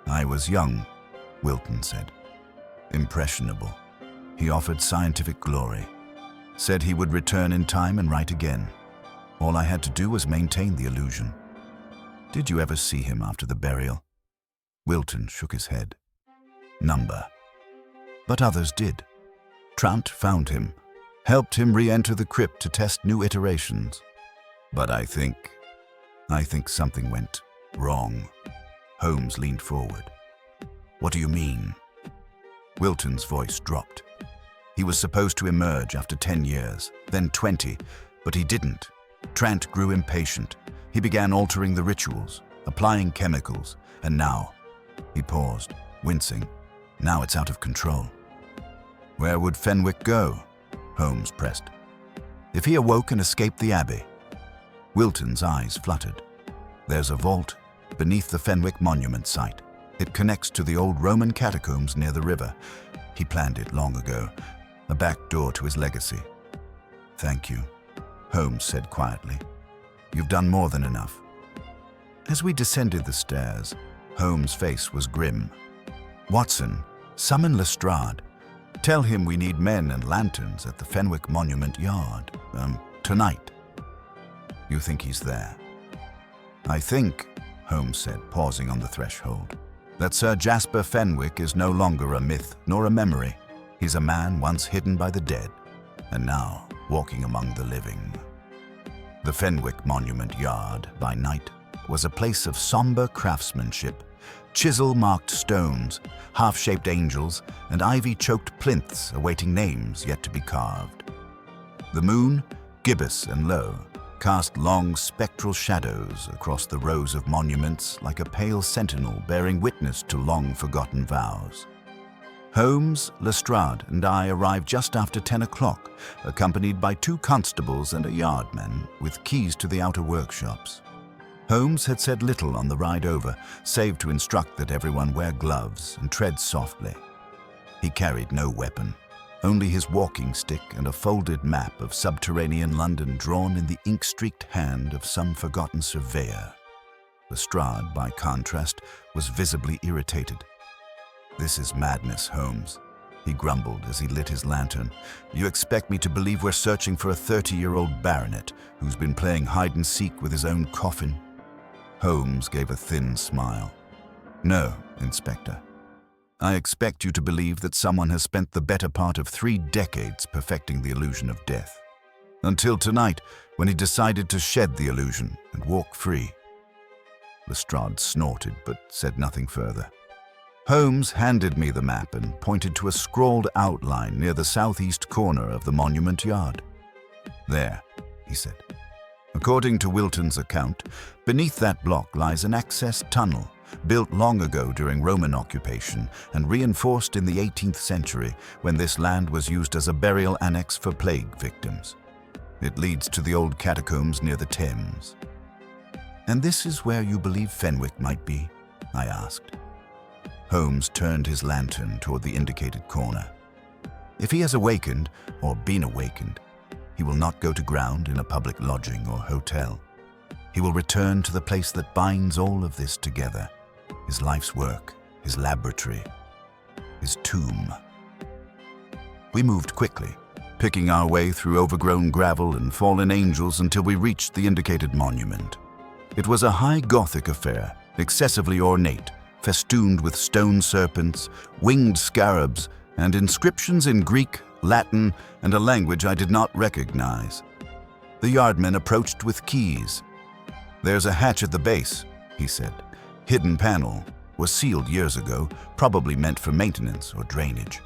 "I was young," Wilton said. "Impressionable. He offered scientific glory. Said he would return in time and write again. All I had to do was maintain the illusion." "Did you ever see him after the burial?" Wilton shook his head. "Number. But others did. Trant found him, helped him re-enter the crypt to test new iterations. But I think something went wrong." Holmes leaned forward. "What do you mean?" Wilton's voice dropped. "He was supposed to emerge after 10 years, then 20, but he didn't. Trant grew impatient. He began altering the rituals, applying chemicals, and now..." He paused, wincing. "Now it's out of control." "Where would Fenwick go?" Holmes pressed. "If he awoke and escaped the Abbey." Wilton's eyes fluttered. "There's a vault beneath the Fenwick monument site. It connects to the old Roman catacombs near the river. He planned it long ago, a back door to his legacy." "Thank you," Holmes said quietly. "You've done more than enough." As we descended the stairs, Holmes' face was grim. "Watson, summon Lestrade. Tell him we need men and lanterns at the Fenwick Monument Yard, tonight." "You think he's there?" "I think," Holmes said, pausing on the threshold, "that Sir Jasper Fenwick is no longer a myth nor a memory. He's a man once hidden by the dead, and now walking among the living." The Fenwick Monument Yard, by night, was a place of somber craftsmanship, chisel-marked stones, half-shaped angels, and ivy-choked plinths awaiting names yet to be carved. The moon, gibbous and low, cast long spectral shadows across the rows of monuments like a pale sentinel bearing witness to long-forgotten vows. Holmes, Lestrade, and I arrived just after 10 o'clock, accompanied by 2 constables and a yardman with keys to the outer workshops. Holmes had said little on the ride over, save to instruct that everyone wear gloves and tread softly. He carried no weapon, only his walking stick and a folded map of subterranean London drawn in the ink-streaked hand of some forgotten surveyor. Lestrade, by contrast, was visibly irritated. "This is madness, Holmes," he grumbled as he lit his lantern. "You expect me to believe we're searching for a 30-year-old baronet who's been playing hide-and-seek with his own coffin?" Holmes gave a thin smile. "No, Inspector. I expect you to believe that someone has spent the better part of 3 decades perfecting the illusion of death. Until tonight, when he decided to shed the illusion and walk free." Lestrade snorted but said nothing further. Holmes handed me the map and pointed to a scrawled outline near the southeast corner of the monument yard. "There," he said. "According to Wilton's account, beneath that block lies an access tunnel, built long ago during Roman occupation and reinforced in the 18th century when this land was used as a burial annex for plague victims. It leads to the old catacombs near the Thames." "And this is where you believe Fenwick might be?" I asked. Holmes turned his lantern toward the indicated corner. "If he has awakened, or been awakened, he will not go to ground in a public lodging or hotel. He will return to the place that binds all of this together, his life's work, his laboratory, his tomb." We moved quickly, picking our way through overgrown gravel and fallen angels until we reached the indicated monument. It was a high Gothic affair, excessively ornate, festooned with stone serpents, winged scarabs, and inscriptions in Greek, Latin, and a language I did not recognize. The yardman approached with keys. "There's a hatch at the base," he said. "Hidden panel. Was sealed years ago, probably meant for maintenance or drainage."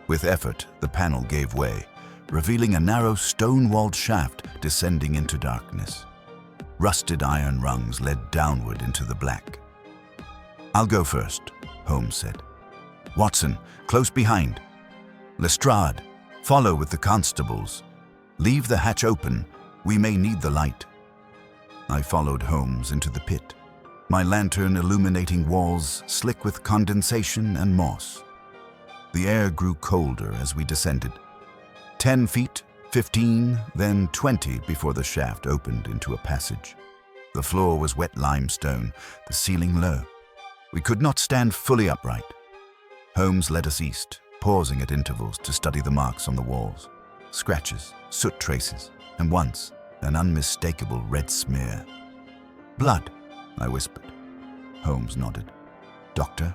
With effort, the panel gave way, revealing a narrow stone-walled shaft descending into darkness. Rusted iron rungs led downward into the black. "I'll go first," Holmes said. "Watson, close behind. Lestrade, follow with the constables. Leave the hatch open. We may need the light." I followed Holmes into the pit, my lantern illuminating walls slick with condensation and moss. The air grew colder as we descended. 10 feet, 15, then 20 before the shaft opened into a passage. The floor was wet limestone, the ceiling low. We could not stand fully upright. Holmes led us east, pausing at intervals to study the marks on the walls. Scratches, soot traces, and once, an unmistakable red smear. "Blood," I whispered. Holmes nodded. "Doctor?"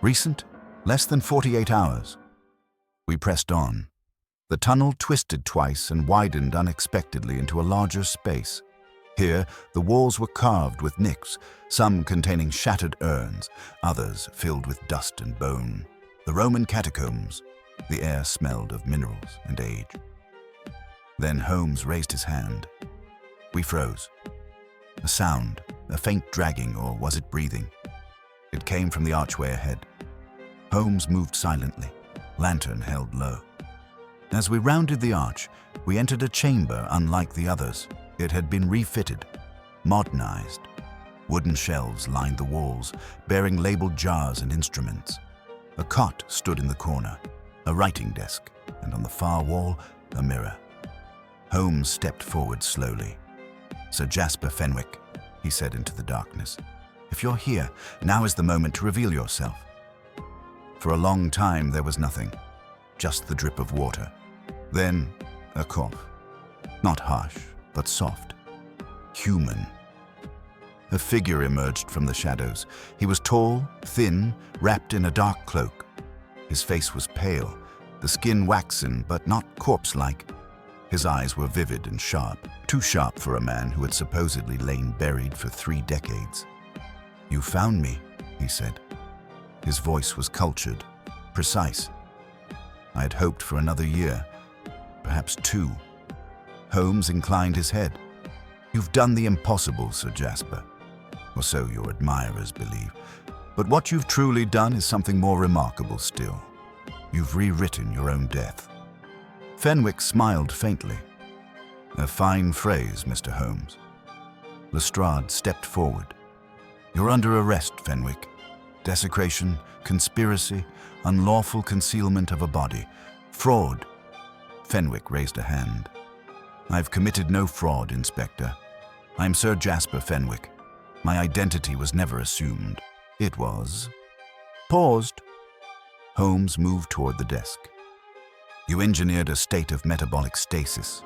"Recent, less than 48 hours." We pressed on. The tunnel twisted twice and widened unexpectedly into a larger space. Here, the walls were carved with nicks, some containing shattered urns, others filled with dust and bone. The Roman catacombs. The air smelled of minerals and age. Then Holmes raised his hand. We froze. A sound, a faint dragging, or was it breathing? It came from the archway ahead. Holmes moved silently, lantern held low. As we rounded the arch, we entered a chamber unlike the others. It had been refitted, modernized. Wooden shelves lined the walls, bearing labeled jars and instruments. A cot stood in the corner, a writing desk, and on the far wall, a mirror. Holmes stepped forward slowly. "Sir Jasper Fenwick," he said into the darkness, "if you're here, now is the moment to reveal yourself." For a long time there was nothing, just the drip of water. Then a cough, not harsh, but soft, human. A figure emerged from the shadows. He was tall, thin, wrapped in a dark cloak. His face was pale, the skin waxen but not corpse-like. His eyes were vivid and sharp, too sharp for a man who had supposedly lain buried for 3 decades. "You found me," he said. His voice was cultured, precise. I had hoped for another year, perhaps 2. Holmes inclined his head. "You've done the impossible, Sir Jasper, or so your admirers believe. But what you've truly done is something more remarkable still. You've rewritten your own death." Fenwick smiled faintly. "A fine phrase, Mr. Holmes." Lestrade stepped forward. "You're under arrest, Fenwick. Desecration, conspiracy, unlawful concealment of a body, fraud." Fenwick raised a hand. "I've committed no fraud, Inspector. I'm Sir Jasper Fenwick. My identity was never assumed. It was..." Paused. Holmes moved toward the desk. "You engineered a state of metabolic stasis.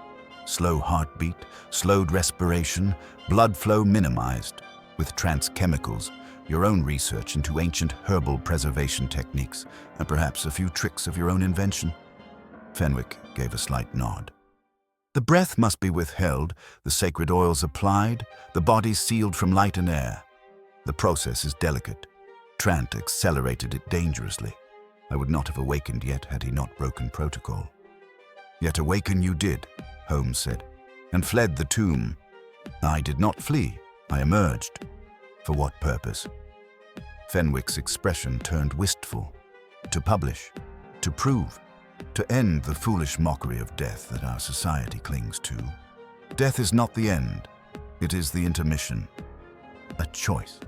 Slow heartbeat, slowed respiration, blood flow minimized. With trance chemicals, your own research into ancient herbal preservation techniques, and perhaps a few tricks of your own invention." Fenwick gave a slight nod. "The breath must be withheld, the sacred oils applied, the body sealed from light and air. The process is delicate. Trant accelerated it dangerously. I would not have awakened yet had he not broken protocol." "Yet awaken you did," Holmes said, "and fled the tomb." "I did not flee. I emerged." "For what purpose?" Fenwick's expression turned wistful. "To publish, to prove, to end the foolish mockery of death that our society clings to. Death is not the end. It is the intermission. A choice."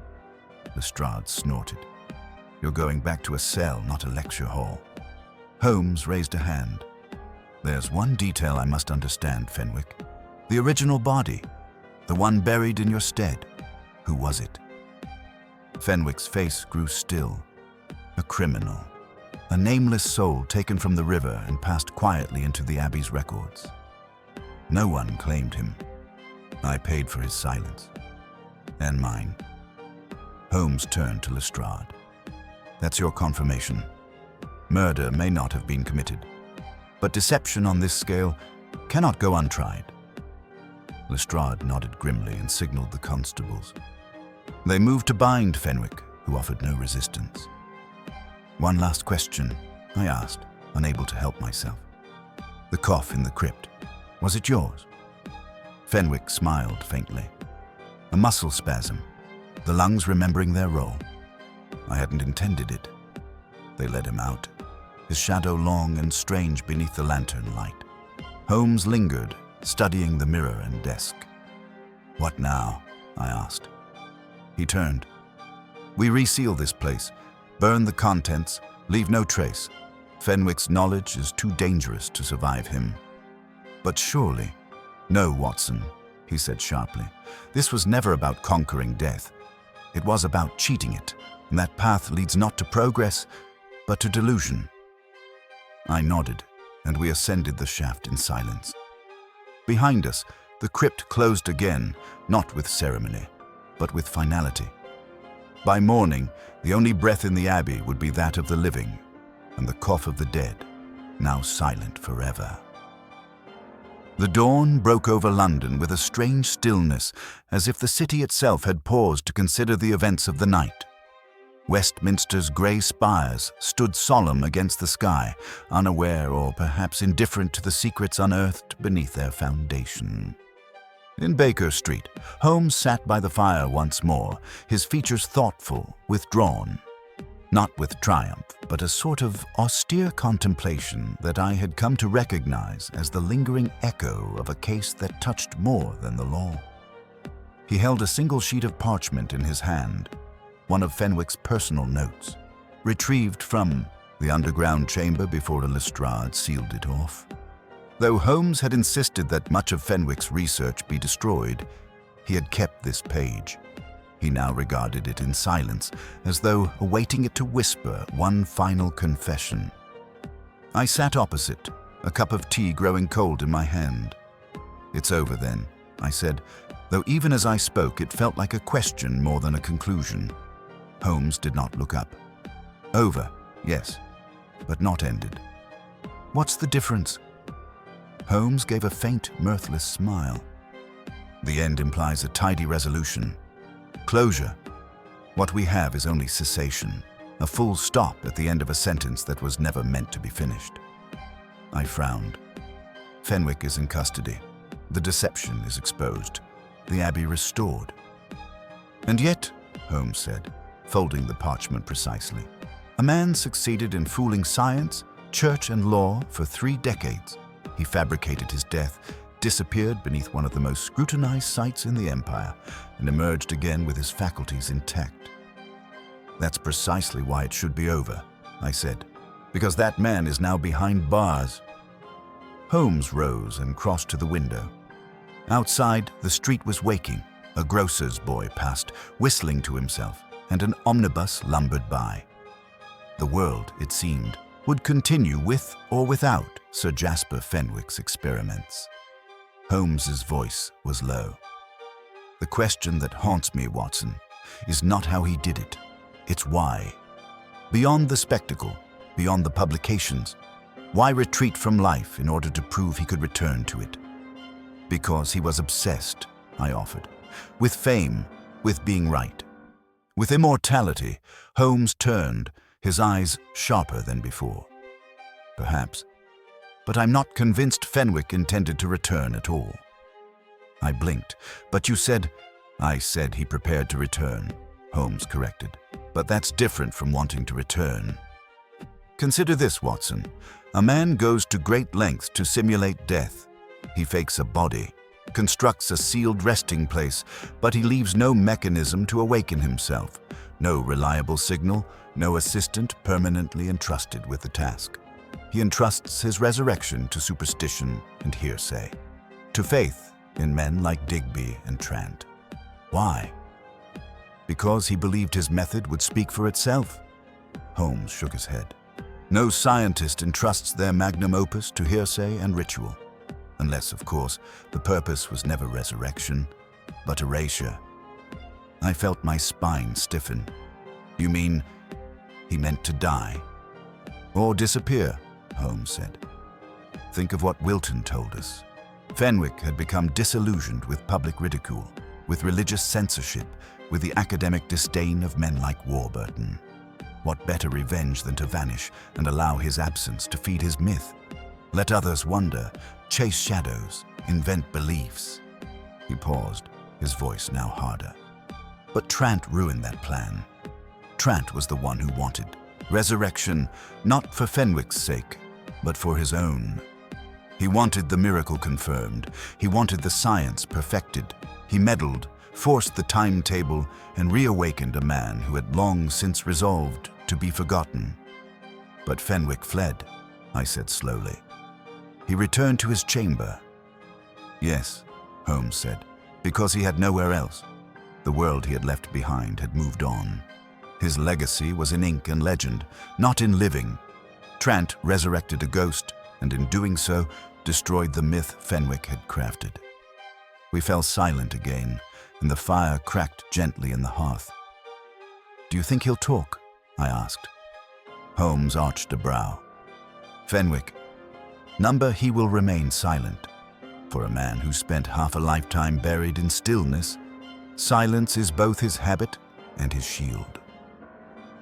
Lestrade snorted. "You're going back to a cell, not a lecture hall." Holmes raised a hand. "There's one detail I must understand, Fenwick. The original body, the one buried in your stead. Who was it?" Fenwick's face grew still. "A criminal. A nameless soul taken from the river and passed quietly into the Abbey's records. No one claimed him. I paid for his silence. And mine." Holmes turned to Lestrade. "That's your confirmation. Murder may not have been committed, but deception on this scale cannot go untried." Lestrade nodded grimly and signaled the constables. They moved to bind Fenwick, who offered no resistance. "One last question," I asked, unable to help myself. "The cough in the crypt, was it yours?" Fenwick smiled faintly. "A muscle spasm, the lungs remembering their role. I hadn't intended it." They led him out, his shadow long and strange beneath the lantern light. Holmes lingered, studying the mirror and desk. "What now?" I asked. He turned. "We reseal this place, burn the contents, leave no trace. Fenwick's knowledge is too dangerous to survive him." "But surely..." "No, Watson," he said sharply. "This was never about conquering death. It was about cheating it, and that path leads not to progress, but to delusion." I nodded, and we ascended the shaft in silence. Behind us, the crypt closed again, not with ceremony, but with finality. By morning, the only breath in the Abbey would be that of the living, and the cough of the dead, now silent forever. The dawn broke over London with a strange stillness, as if the city itself had paused to consider the events of the night. Westminster's grey spires stood solemn against the sky, unaware or perhaps indifferent to the secrets unearthed beneath their foundation. In Baker Street, Holmes sat by the fire once more, his features thoughtful, withdrawn. Not with triumph, but a sort of austere contemplation that I had come to recognize as the lingering echo of a case that touched more than the law. He held a single sheet of parchment in his hand, one of Fenwick's personal notes, retrieved from the underground chamber before Lestrade sealed it off. Though Holmes had insisted that much of Fenwick's research be destroyed, he had kept this page. He now regarded it in silence, as though awaiting it to whisper one final confession. I sat opposite, a cup of tea growing cold in my hand. "It's over then," I said, though even as I spoke it felt like a question more than a conclusion. Holmes did not look up. "Over, yes, but not ended." "What's the difference?" Holmes gave a faint, mirthless smile. The end implies a tidy resolution. Closure. What we have is only cessation, a full stop at the end of a sentence that was never meant to be finished. I frowned. Fenwick is in custody. The deception is exposed. The Abbey restored. And yet, Holmes said, folding the parchment precisely, a man succeeded in fooling science, church, and law for 3 decades. He fabricated his death, disappeared beneath one of the most scrutinized sites in the empire, and emerged again with his faculties intact. That's precisely why it should be over, I said, because that man is now behind bars. Holmes rose and crossed to the window. Outside, the street was waking. A grocer's boy passed, whistling to himself, and an omnibus lumbered by. The world, it seemed, would continue with or without Sir Jasper Fenwick's experiments. Holmes's voice was low. The question that haunts me, Watson, is not how he did it. It's why. Beyond the spectacle, beyond the publications, why retreat from life in order to prove he could return to it? Because he was obsessed, I offered, with fame, with being right. With immortality, Holmes turned, his eyes sharper than before. Perhaps. But I'm not convinced Fenwick intended to return at all. I blinked. But you said... I said he prepared to return, Holmes corrected. But that's different from wanting to return. Consider this, Watson. A man goes to great lengths to simulate death. He fakes a body, constructs a sealed resting place, but he leaves no mechanism to awaken himself, no reliable signal, no assistant permanently entrusted with the task. He entrusts his resurrection to superstition and hearsay, to faith in men like Digby and Trant. Why? Because he believed his method would speak for itself? Holmes shook his head. No scientist entrusts their magnum opus to hearsay and ritual. Unless, of course, the purpose was never resurrection, but erasure. I felt my spine stiffen. You mean he meant to die? Or disappear, Holmes said. Think of what Wilton told us. Fenwick had become disillusioned with public ridicule, with religious censorship, with the academic disdain of men like Warburton. What better revenge than to vanish and allow his absence to feed his myth? Let others wonder, chase shadows, invent beliefs. He paused, his voice now harder. But Trant ruined that plan. Trant was the one who wanted resurrection, not for Fenwick's sake, but for his own. He wanted the miracle confirmed. He wanted the science perfected. He meddled, forced the timetable, and reawakened a man who had long since resolved to be forgotten. But Fenwick fled, I said slowly. He returned to his chamber. Yes, Holmes said, because he had nowhere else. The world he had left behind had moved on. His legacy was in ink and legend, not in living. Trant resurrected a ghost, and in doing so, destroyed the myth Fenwick had crafted. We fell silent again, and the fire cracked gently in the hearth. Do you think he'll talk? I asked. Holmes arched a brow. Fenwick, number he will remain silent. For a man who spent half a lifetime buried in stillness, silence is both his habit and his shield.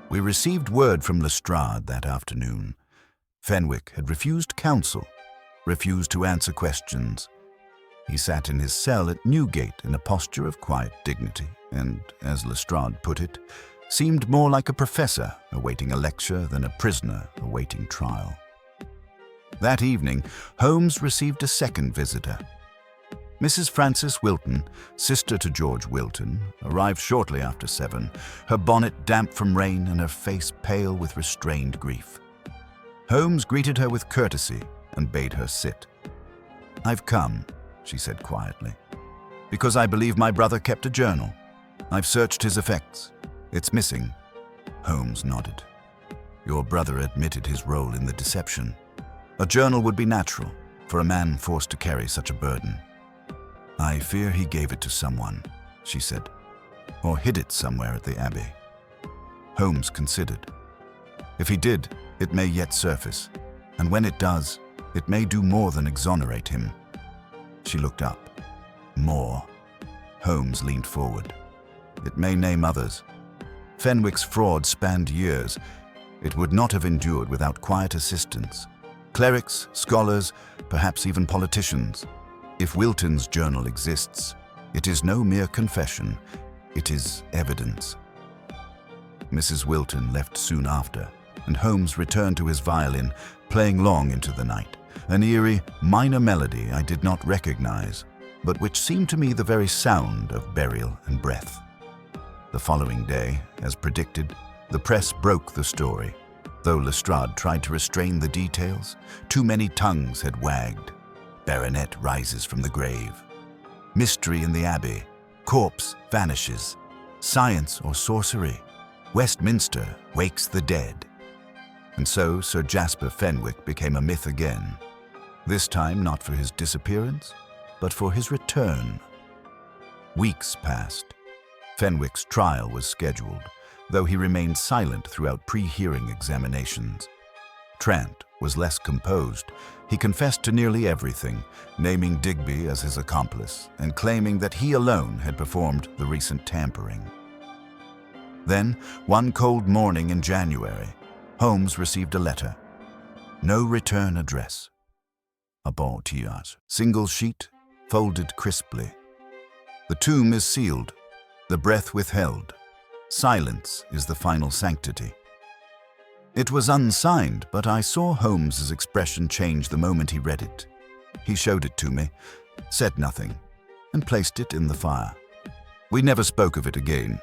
We received word from Lestrade that afternoon. Fenwick had refused counsel, refused to answer questions. He sat in his cell at Newgate in a posture of quiet dignity and, as Lestrade put it, seemed more like a professor awaiting a lecture than a prisoner awaiting trial. That evening, Holmes received a second visitor. Mrs. Frances Wilton, sister to George Wilton, arrived shortly after 7, her bonnet damp from rain and her face pale with restrained grief. Holmes greeted her with courtesy and bade her sit. I've come, she said quietly, because I believe my brother kept a journal. I've searched his effects. It's missing. Holmes nodded. Your brother admitted his role in the deception. A journal would be natural for a man forced to carry such a burden. I fear he gave it to someone, she said, or hid it somewhere at the Abbey. Holmes considered. If he did, it may yet surface, and when it does, It may do more than exonerate him. She looked up. More. Holmes leaned forward. It may name others. Fenwick's fraud spanned years. It would not have endured without quiet assistance. Clerics, scholars, perhaps even politicians. If Wilton's journal exists, it is no mere confession. It is evidence. Mrs. Wilton left soon after, and Holmes returned to his violin, playing long into the night. An eerie, minor melody I did not recognize, but which seemed to me the very sound of burial and breath. The following day, as predicted, the press broke the story. Though Lestrade tried to restrain the details, too many tongues had wagged. Baronet rises from the grave. Mystery in the Abbey. Corpse vanishes. Science or sorcery. Westminster wakes the dead. And so Sir Jasper Fenwick became a myth again. This time not for his disappearance, but for his return. Weeks passed. Fenwick's trial was scheduled, though he remained silent throughout pre-hearing examinations. Trant was less composed. He confessed to nearly everything, naming Digby as his accomplice and claiming that he alone had performed the recent tampering. Then, one cold morning in January, Holmes received a letter. No return address. A bon tirage. Single sheet, folded crisply. The tomb is sealed, the breath withheld. Silence is the final sanctity. It was unsigned, but I saw Holmes's expression change the moment he read it. He showed it to me, said nothing, and placed it in the fire. We never spoke of it again.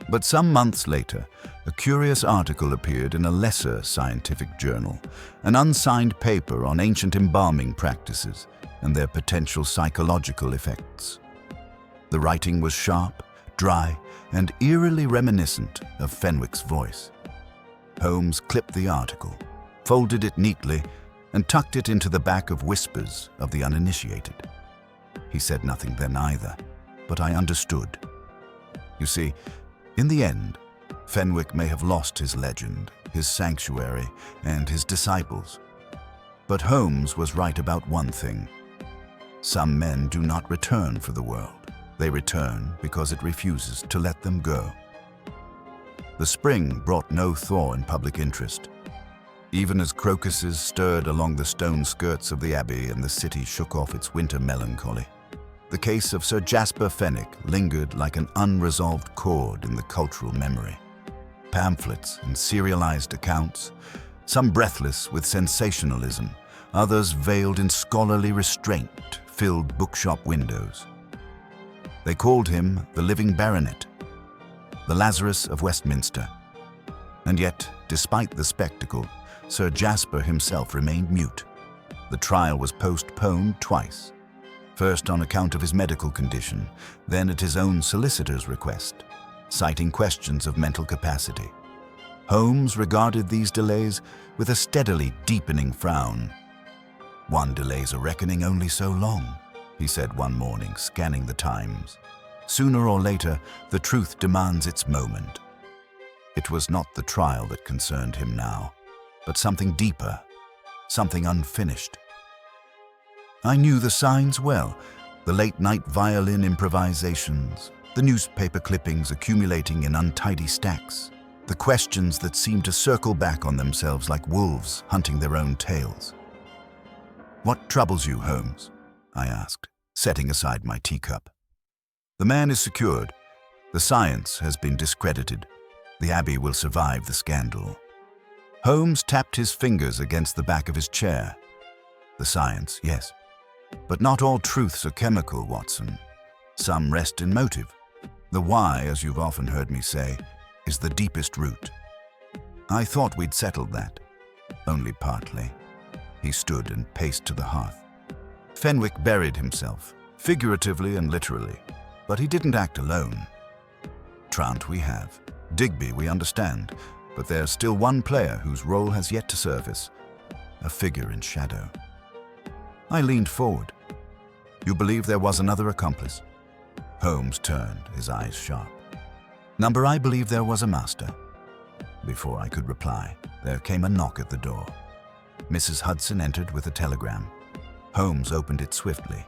But some months later, a curious article appeared in a lesser scientific journal, an unsigned paper on ancient embalming practices and their potential psychological effects. The writing was sharp, dry, and eerily reminiscent of Fenwick's voice. Holmes clipped the article, folded it neatly, and tucked it into the back of Whispers of the Uninitiated. He said nothing then either, but I understood. You see, in the end, Fenwick may have lost his legend, his sanctuary, and his disciples. But Holmes was right about one thing. Some men do not return for the world. They return because it refuses to let them go. The spring brought no thaw in public interest. Even as crocuses stirred along the stone skirts of the Abbey and the city shook off its winter melancholy, the case of Sir Jasper Fenwick lingered like an unresolved chord in the cultural memory. Pamphlets and serialized accounts, some breathless with sensationalism, others veiled in scholarly restraint, filled bookshop windows. They called him the living baronet, the Lazarus of Westminster. And yet, despite the spectacle, Sir Jasper himself remained mute. The trial was postponed twice. First on account of his medical condition, then at his own solicitor's request, citing questions of mental capacity. Holmes regarded these delays with a steadily deepening frown. "One delays a reckoning only so long," he said one morning, scanning the Times. "Sooner or later, the truth demands its moment." It was not the trial that concerned him now, but something deeper, something unfinished. I knew the signs well, the late-night violin improvisations, the newspaper clippings accumulating in untidy stacks, the questions that seemed to circle back on themselves like wolves hunting their own tails. "What troubles you, Holmes?" I asked, setting aside my teacup. "The man is secured. The science has been discredited. The Abbey will survive the scandal." Holmes tapped his fingers against the back of his chair. "The science, yes. But not all truths are chemical, Watson. Some rest in motive. The why, as you've often heard me say, is the deepest root. I thought we'd settled that. Only partly." He stood and paced to the hearth. "Fenwick buried himself, figuratively and literally, but he didn't act alone. Trant we have. Digby we understand, but there's still one player whose role has yet to surface, a figure in shadow." I leaned forward. "You believe there was another accomplice?" Holmes turned, his eyes sharp. "Number, I believe there was a master." Before I could reply, there came a knock at the door. Mrs. Hudson entered with a telegram. Holmes opened it swiftly.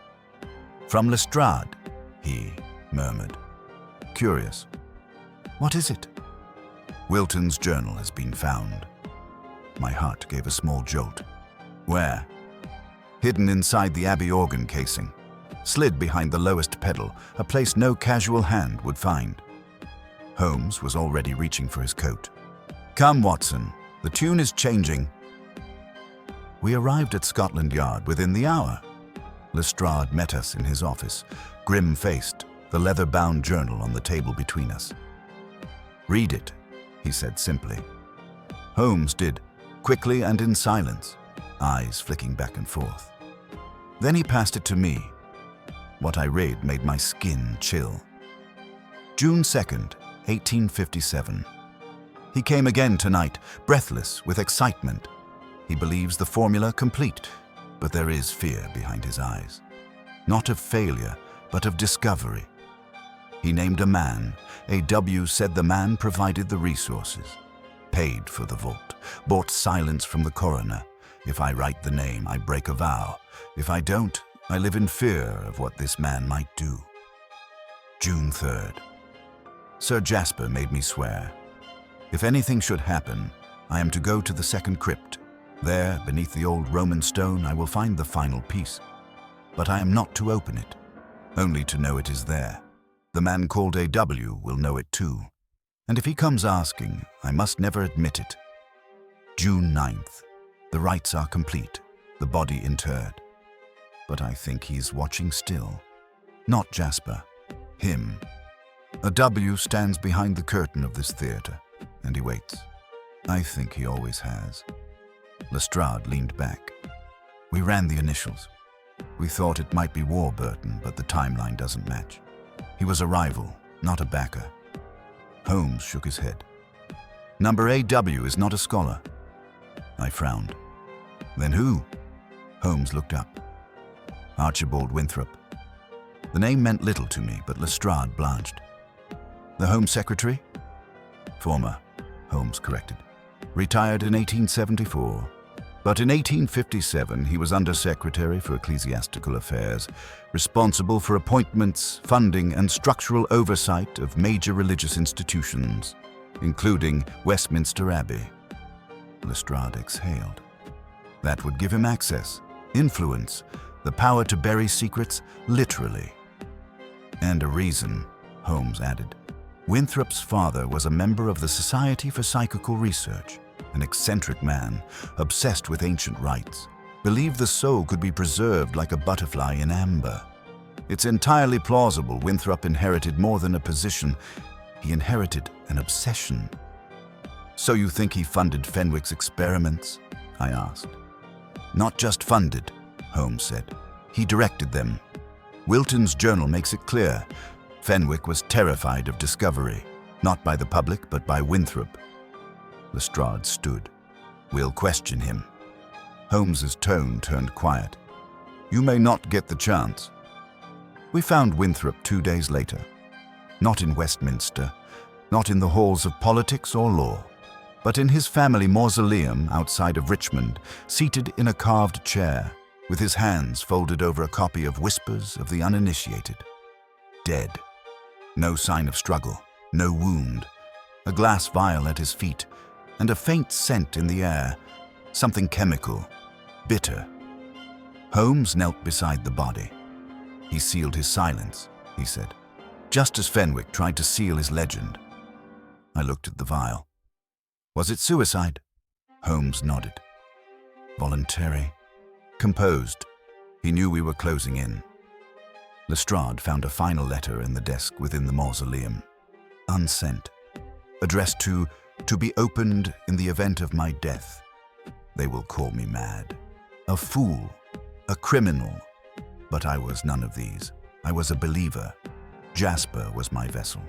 "From Lestrade," he murmured. "Curious. What is it?" "Wilton's journal has been found." My heart gave a small jolt. "Where?" "Hidden inside the Abbey organ casing. Slid behind the lowest pedal, a place no casual hand would find." Holmes was already reaching for his coat. "Come, Watson, the tune is changing." We arrived at Scotland Yard within the hour. Lestrade met us in his office, grim-faced, the leather-bound journal on the table between us. "Read it," he said simply. Holmes did, quickly and in silence, eyes flicking back and forth. Then he passed it to me. What I read made my skin chill. June 2nd, 1857. He came again tonight, breathless with excitement. He believes the formula complete, but there is fear behind his eyes. Not of failure, but of discovery. He named a man. A.W. said the man provided the resources, paid for the vault, bought silence from the coroner. If I write the name, I break a vow. If I don't, I live in fear of what this man might do. June 3rd. Sir Jasper made me swear. If anything should happen, I am to go to the second crypt. There, beneath the old Roman stone, I will find the final piece. But I am not to open it, only to know it is there. The man called A.W. will know it too. And if he comes asking, I must never admit it. June 9th. The rites are complete, the body interred. But I think he's watching still. Not Jasper, him. A W stands behind the curtain of this theater, and he waits. I think he always has. Lestrade leaned back. We ran the initials. We thought it might be Warburton, but the timeline doesn't match. He was a rival, not a backer. Holmes shook his head. Number A.W. is not a scholar. I frowned. Then who? Holmes looked up. Archibald Winthrop. The name meant little to me, but Lestrade blanched. The Home Secretary? Former, Holmes corrected. Retired in 1874. But in 1857, he was Under-Secretary for Ecclesiastical Affairs, responsible for appointments, funding, and structural oversight of major religious institutions, including Westminster Abbey. Lestrade exhaled. That would give him access, influence, the power to bury secrets literally. And a reason, Holmes added. Winthrop's father was a member of the Society for Psychical Research, an eccentric man, obsessed with ancient rites, believed the soul could be preserved like a butterfly in amber. It's entirely plausible Winthrop inherited more than a position. He inherited an obsession. So you think he funded Fenwick's experiments? I asked. Not just funded, Holmes said. He directed them. Wilton's journal makes it clear. Fenwick was terrified of discovery, not by the public, but by Winthrop. Lestrade stood. We'll question him. Holmes's tone turned quiet. You may not get the chance. We found Winthrop 2 days later. Not in Westminster, not in the halls of politics or law, but in his family mausoleum outside of Richmond, seated in a carved chair, with his hands folded over a copy of Whispers of the Uninitiated. Dead. No sign of struggle, no wound. A glass vial at his feet, and a faint scent in the air, something chemical, bitter. Holmes knelt beside the body. He sealed his silence, he said, just as Fenwick tried to seal his legend. I looked at the vial. Was it suicide? Holmes nodded. Voluntary. Composed. He knew we were closing in. Lestrade found a final letter in the desk within the mausoleum. Unsent. Addressed to be opened in the event of my death. They will call me mad. A fool. A criminal. But I was none of these. I was a believer. Jasper was my vessel.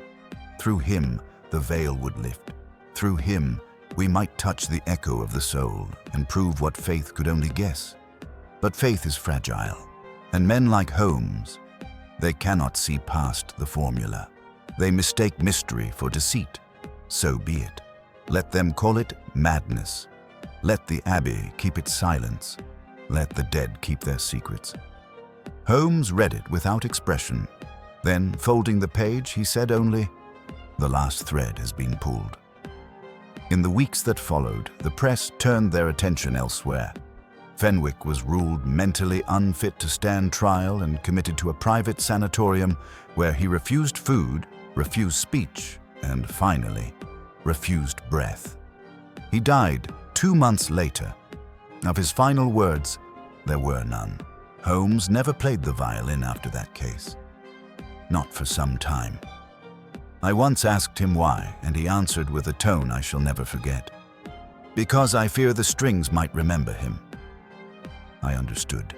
Through him, the veil would lift. Through him, we might touch the echo of the soul and prove what faith could only guess. But faith is fragile, and men like Holmes, they cannot see past the formula. They mistake mystery for deceit. So be it. Let them call it madness. Let the Abbey keep its silence. Let the dead keep their secrets. Holmes read it without expression. Then, folding the page, he said only, "The last thread has been pulled." In the weeks that followed, the press turned their attention elsewhere. Fenwick was ruled mentally unfit to stand trial and committed to a private sanatorium where he refused food, refused speech, and finally, refused breath. He died 2 months later. Of his final words, there were none. Holmes never played the violin after that case. Not for some time. I once asked him why, and he answered with a tone I shall never forget. "Because I fear the strings might remember him." I understood.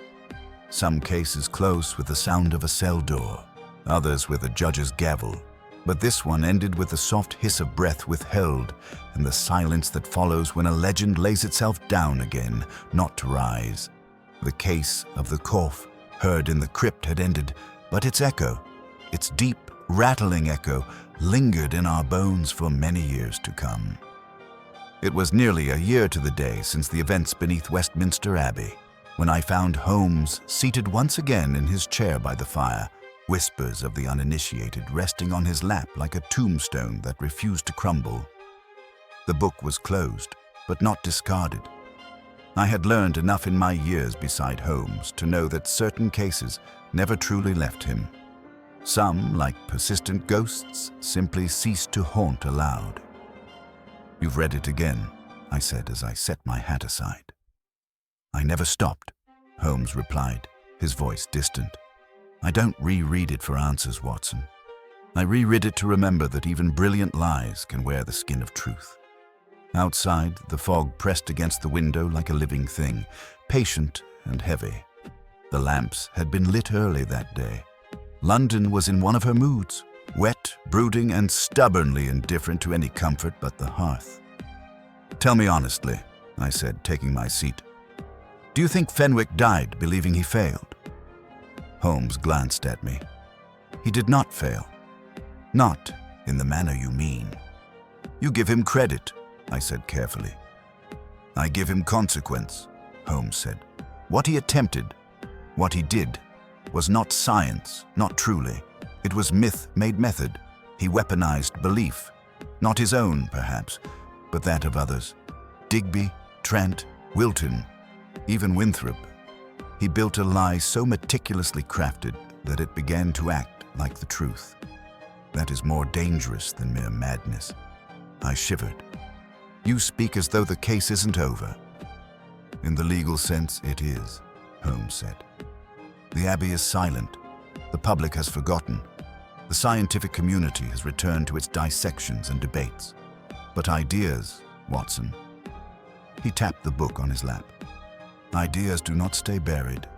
Some cases close with the sound of a cell door, others with a judge's gavel, but this one ended with the soft hiss of breath withheld and the silence that follows when a legend lays itself down again, not to rise. The case of the cough, heard in the crypt, had ended, but its echo, its deep, rattling echo, lingered in our bones for many years to come. It was nearly a year to the day since the events beneath Westminster Abbey, when I found Holmes seated once again in his chair by the fire, whispers of the uninitiated resting on his lap like a tombstone that refused to crumble. The book was closed, but not discarded. I had learned enough in my years beside Holmes to know that certain cases never truly left him. Some, like persistent ghosts, simply ceased to haunt aloud. "You've read it again," I said as I set my hat aside. "I never stopped," Holmes replied, his voice distant. "I don't reread it for answers, Watson. I reread it to remember that even brilliant lies can wear the skin of truth." Outside, the fog pressed against the window like a living thing, patient and heavy. The lamps had been lit early that day. London was in one of her moods, wet, brooding, and stubbornly indifferent to any comfort but the hearth. "Tell me honestly," I said, taking my seat. "Do you think Fenwick died believing he failed?" Holmes glanced at me. "He did not fail. Not in the manner you mean. You give him credit," I said carefully. "I give him consequence," Holmes said. "What he attempted, what he did, was not science, not truly. It was myth made method. He weaponized belief. Not his own, perhaps, but that of others. Digby, Trent, Wilton, even Winthrop. He built a lie so meticulously crafted that it began to act like the truth. That is more dangerous than mere madness." I shivered. "You speak as though the case isn't over." "In the legal sense, it is," Holmes said. "The Abbey is silent. The public has forgotten. The scientific community has returned to its dissections and debates. But ideas, Watson." He tapped the book on his lap. "Ideas do not stay buried.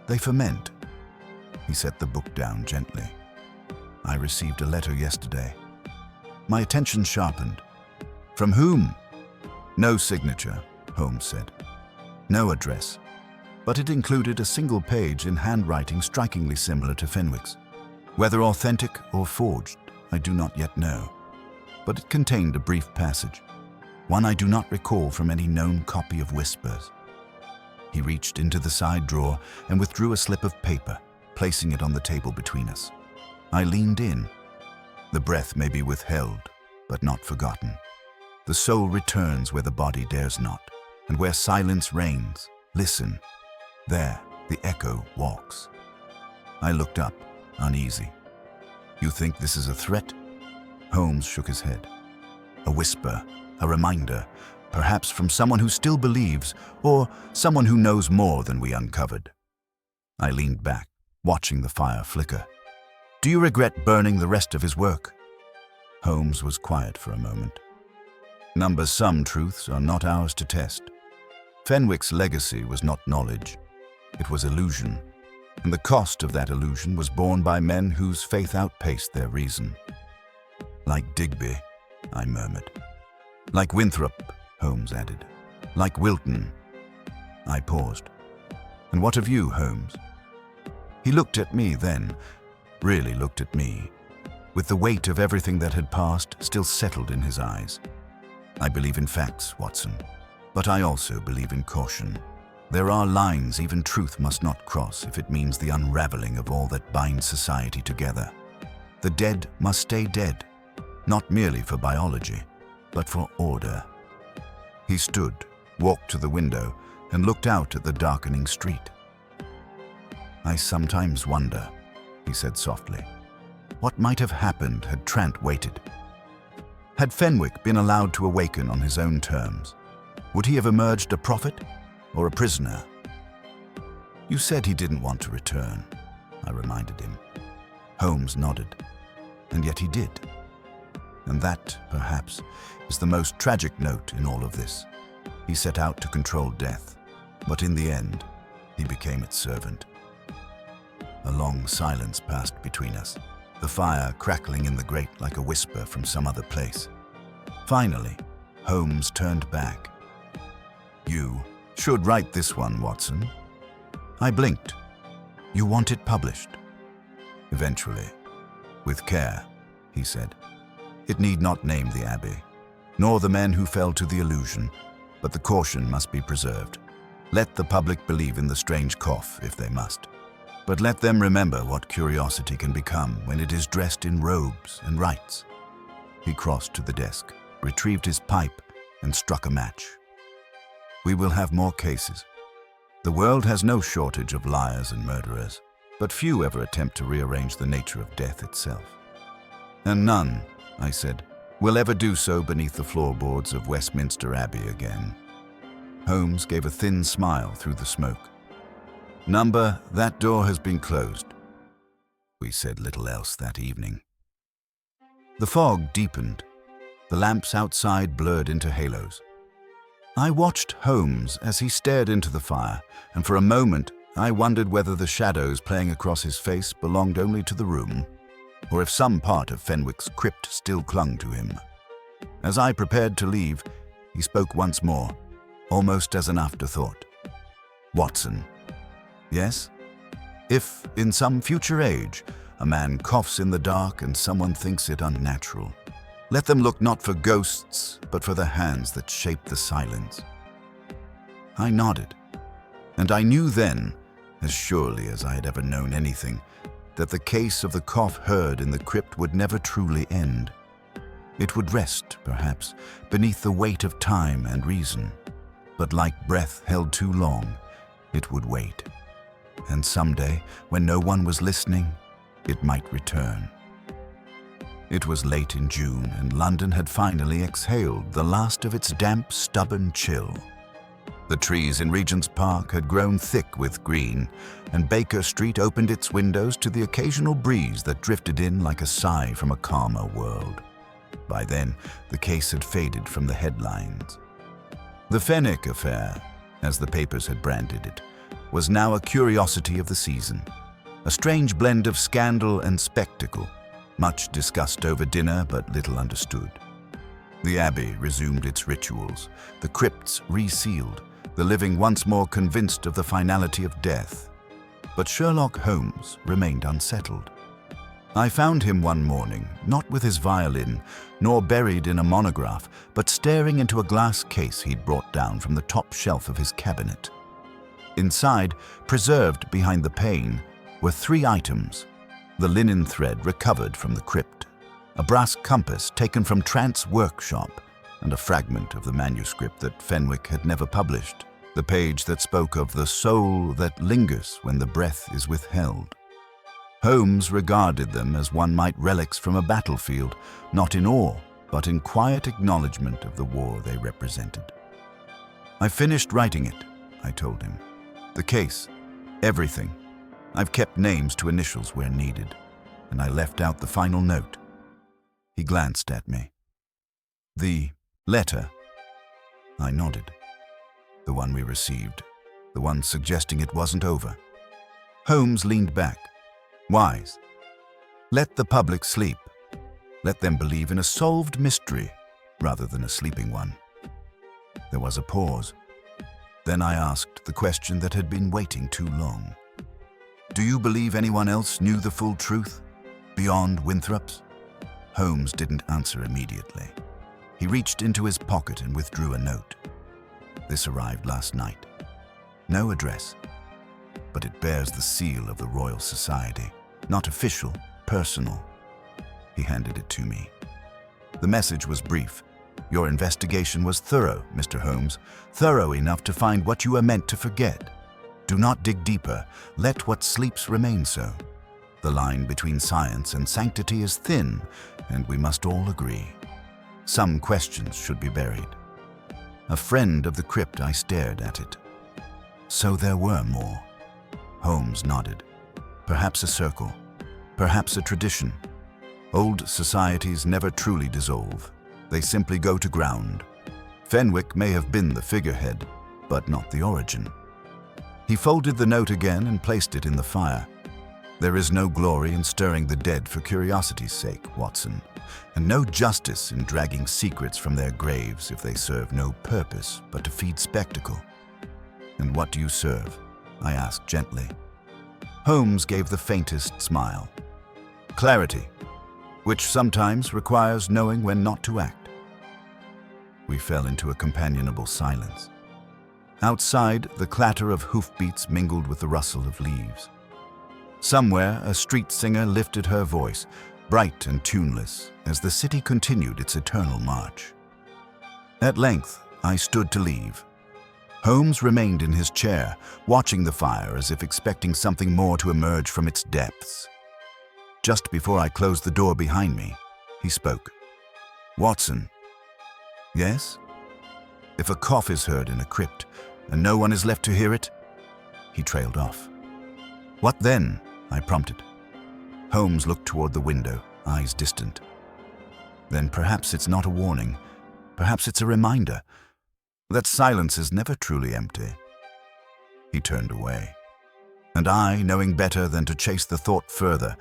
They ferment." He set the book down gently. "I received a letter yesterday." My attention sharpened. "From whom?" "No signature," Holmes said. "No address. But it included a single page in handwriting strikingly similar to Fenwick's. Whether authentic or forged, I do not yet know. But it contained a brief passage, one I do not recall from any known copy of Whispers." He reached into the side drawer and withdrew a slip of paper, placing it on the table between us. I leaned in. The breath may be withheld, but not forgotten. The soul returns where the body dares not, and where silence reigns. Listen. There, the echo walks. I looked up, uneasy. "You think this is a threat?" Holmes shook his head. "A whisper, a reminder, perhaps from someone who still believes, or someone who knows more than we uncovered." I leaned back, watching the fire flicker. "Do you regret burning the rest of his work?" Holmes was quiet for a moment. Some truths are not ours to test. Fenwick's legacy was not knowledge. It was illusion, and the cost of that illusion was borne by men whose faith outpaced their reason. "Like Digby," I murmured. "Like Winthrop," Holmes added. "Like Wilton." I paused. "And what of you, Holmes?" He looked at me then, really looked at me, with the weight of everything that had passed still settled in his eyes. "I believe in facts, Watson. But I also believe in caution. There are lines even truth must not cross if it means the unraveling of all that binds society together. The dead must stay dead, not merely for biology, but for order. He stood, walked to the window, and looked out at the darkening street. "I sometimes wonder," he said softly, "what might have happened had Trant waited. Had Fenwick been allowed to awaken on his own terms, would he have emerged a prophet or a prisoner?" "You said he didn't want to return," I reminded him. Holmes nodded. "And yet he did. And that, perhaps, is the most tragic note in all of this. He set out to control death, but in the end, he became its servant." A long silence passed between us, the fire crackling in the grate like a whisper from some other place. Finally, Holmes turned back. "You should write this one, Watson." I blinked. "You want it published?" "Eventually. With care," he said. "It need not name the Abbey, nor the men who fell to the illusion, but the caution must be preserved. Let the public believe in the strange cough if they must. But let them remember what curiosity can become when it is dressed in robes and rites." He crossed to the desk, retrieved his pipe, and struck a match. "We will have more cases. The world has no shortage of liars and murderers, but few ever attempt to rearrange the nature of death itself. And none," I said, "will ever do so beneath the floorboards of Westminster Abbey again." Holmes gave a thin smile through the smoke. "Number, that door has been closed." We said little else that evening. The fog deepened. The lamps outside blurred into halos. I watched Holmes as he stared into the fire, and for a moment I wondered whether the shadows playing across his face belonged only to the room, or if some part of Fenwick's crypt still clung to him. As I prepared to leave, he spoke once more, almost as an afterthought. "Watson." "Yes? If, in some future age, a man coughs in the dark and someone thinks it unnatural, let them look not for ghosts, but for the hands that shape the silence." I nodded, and I knew then, as surely as I had ever known anything, that the case of the cough heard in the crypt would never truly end. It would rest, perhaps, beneath the weight of time and reason, but like breath held too long, it would wait. And someday, when no one was listening, it might return. It was late in June, and London had finally exhaled the last of its damp, stubborn chill. The trees in Regent's Park had grown thick with green, and Baker Street opened its windows to the occasional breeze that drifted in like a sigh from a calmer world. By then, the case had faded from the headlines. The Fenwick affair, as the papers had branded it, was now a curiosity of the season, a strange blend of scandal and spectacle, much discussed over dinner but little understood. The Abbey resumed its rituals, the crypts resealed, the living once more convinced of the finality of death. But Sherlock Holmes remained unsettled. I found him one morning, not with his violin, nor buried in a monograph, but staring into a glass case he'd brought down from the top shelf of his cabinet. Inside, preserved behind the pane, were 3 items: the linen thread recovered from the crypt, a brass compass taken from Trant's workshop, and a fragment of the manuscript that Fenwick had never published, the page that spoke of the soul that lingers when the breath is withheld. Holmes regarded them as one might relics from a battlefield, not in awe, but in quiet acknowledgement of the war they represented. "I finished writing it," I told him. "The case, everything. I've kept names to initials where needed, and I left out the final note." He glanced at me. "The letter?" I nodded. "The one we received, the one suggesting it wasn't over." Holmes leaned back, wise. "Let the public sleep. Let them believe in a solved mystery rather than a sleeping one." There was a pause. Then I asked the question that had been waiting too long. "Do you believe anyone else knew the full truth, beyond Winthrop's?" Holmes didn't answer immediately. He reached into his pocket and withdrew a note. This arrived last night. No address, but it bears the seal of the Royal Society. Not official, personal. He handed it to me. The message was brief. Your investigation was thorough, Mr. Holmes, thorough enough to find what you are meant to forget. Do not dig deeper. Let what sleeps remain so. The line between science and sanctity is thin, and we must all agree. Some questions should be buried. A friend of the crypt, I stared at it. So there were more. Holmes nodded. Perhaps a circle. Perhaps a tradition. Old societies never truly dissolve. They simply go to ground. Fenwick may have been the figurehead, but not the origin. He folded the note again and placed it in the fire. There is no glory in stirring the dead for curiosity's sake, Watson, and no justice in dragging secrets from their graves if they serve no purpose but to feed spectacle. And what do you serve? I asked gently. Holmes gave the faintest smile. Clarity, which sometimes requires knowing when not to act. We fell into a companionable silence. Outside, the clatter of hoofbeats mingled with the rustle of leaves. Somewhere, a street singer lifted her voice, bright and tuneless, as the city continued its eternal march. At length, I stood to leave. Holmes remained in his chair, watching the fire as if expecting something more to emerge from its depths. Just before I closed the door behind me, he spoke. Watson. Yes? If a cough is heard in a crypt, and no one is left to hear it? He trailed off. What then? I prompted. Holmes looked toward the window, eyes distant. Then perhaps it's not a warning. Perhaps it's a reminder that silence is never truly empty. He turned away. And I, knowing better than to chase the thought further,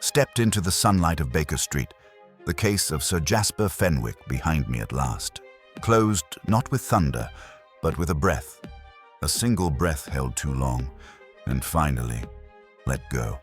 stepped into the sunlight of Baker Street, the case of Sir Jasper Fenwick behind me at last, closed not with thunder, but with a breath. A single breath held too long, and finally let go.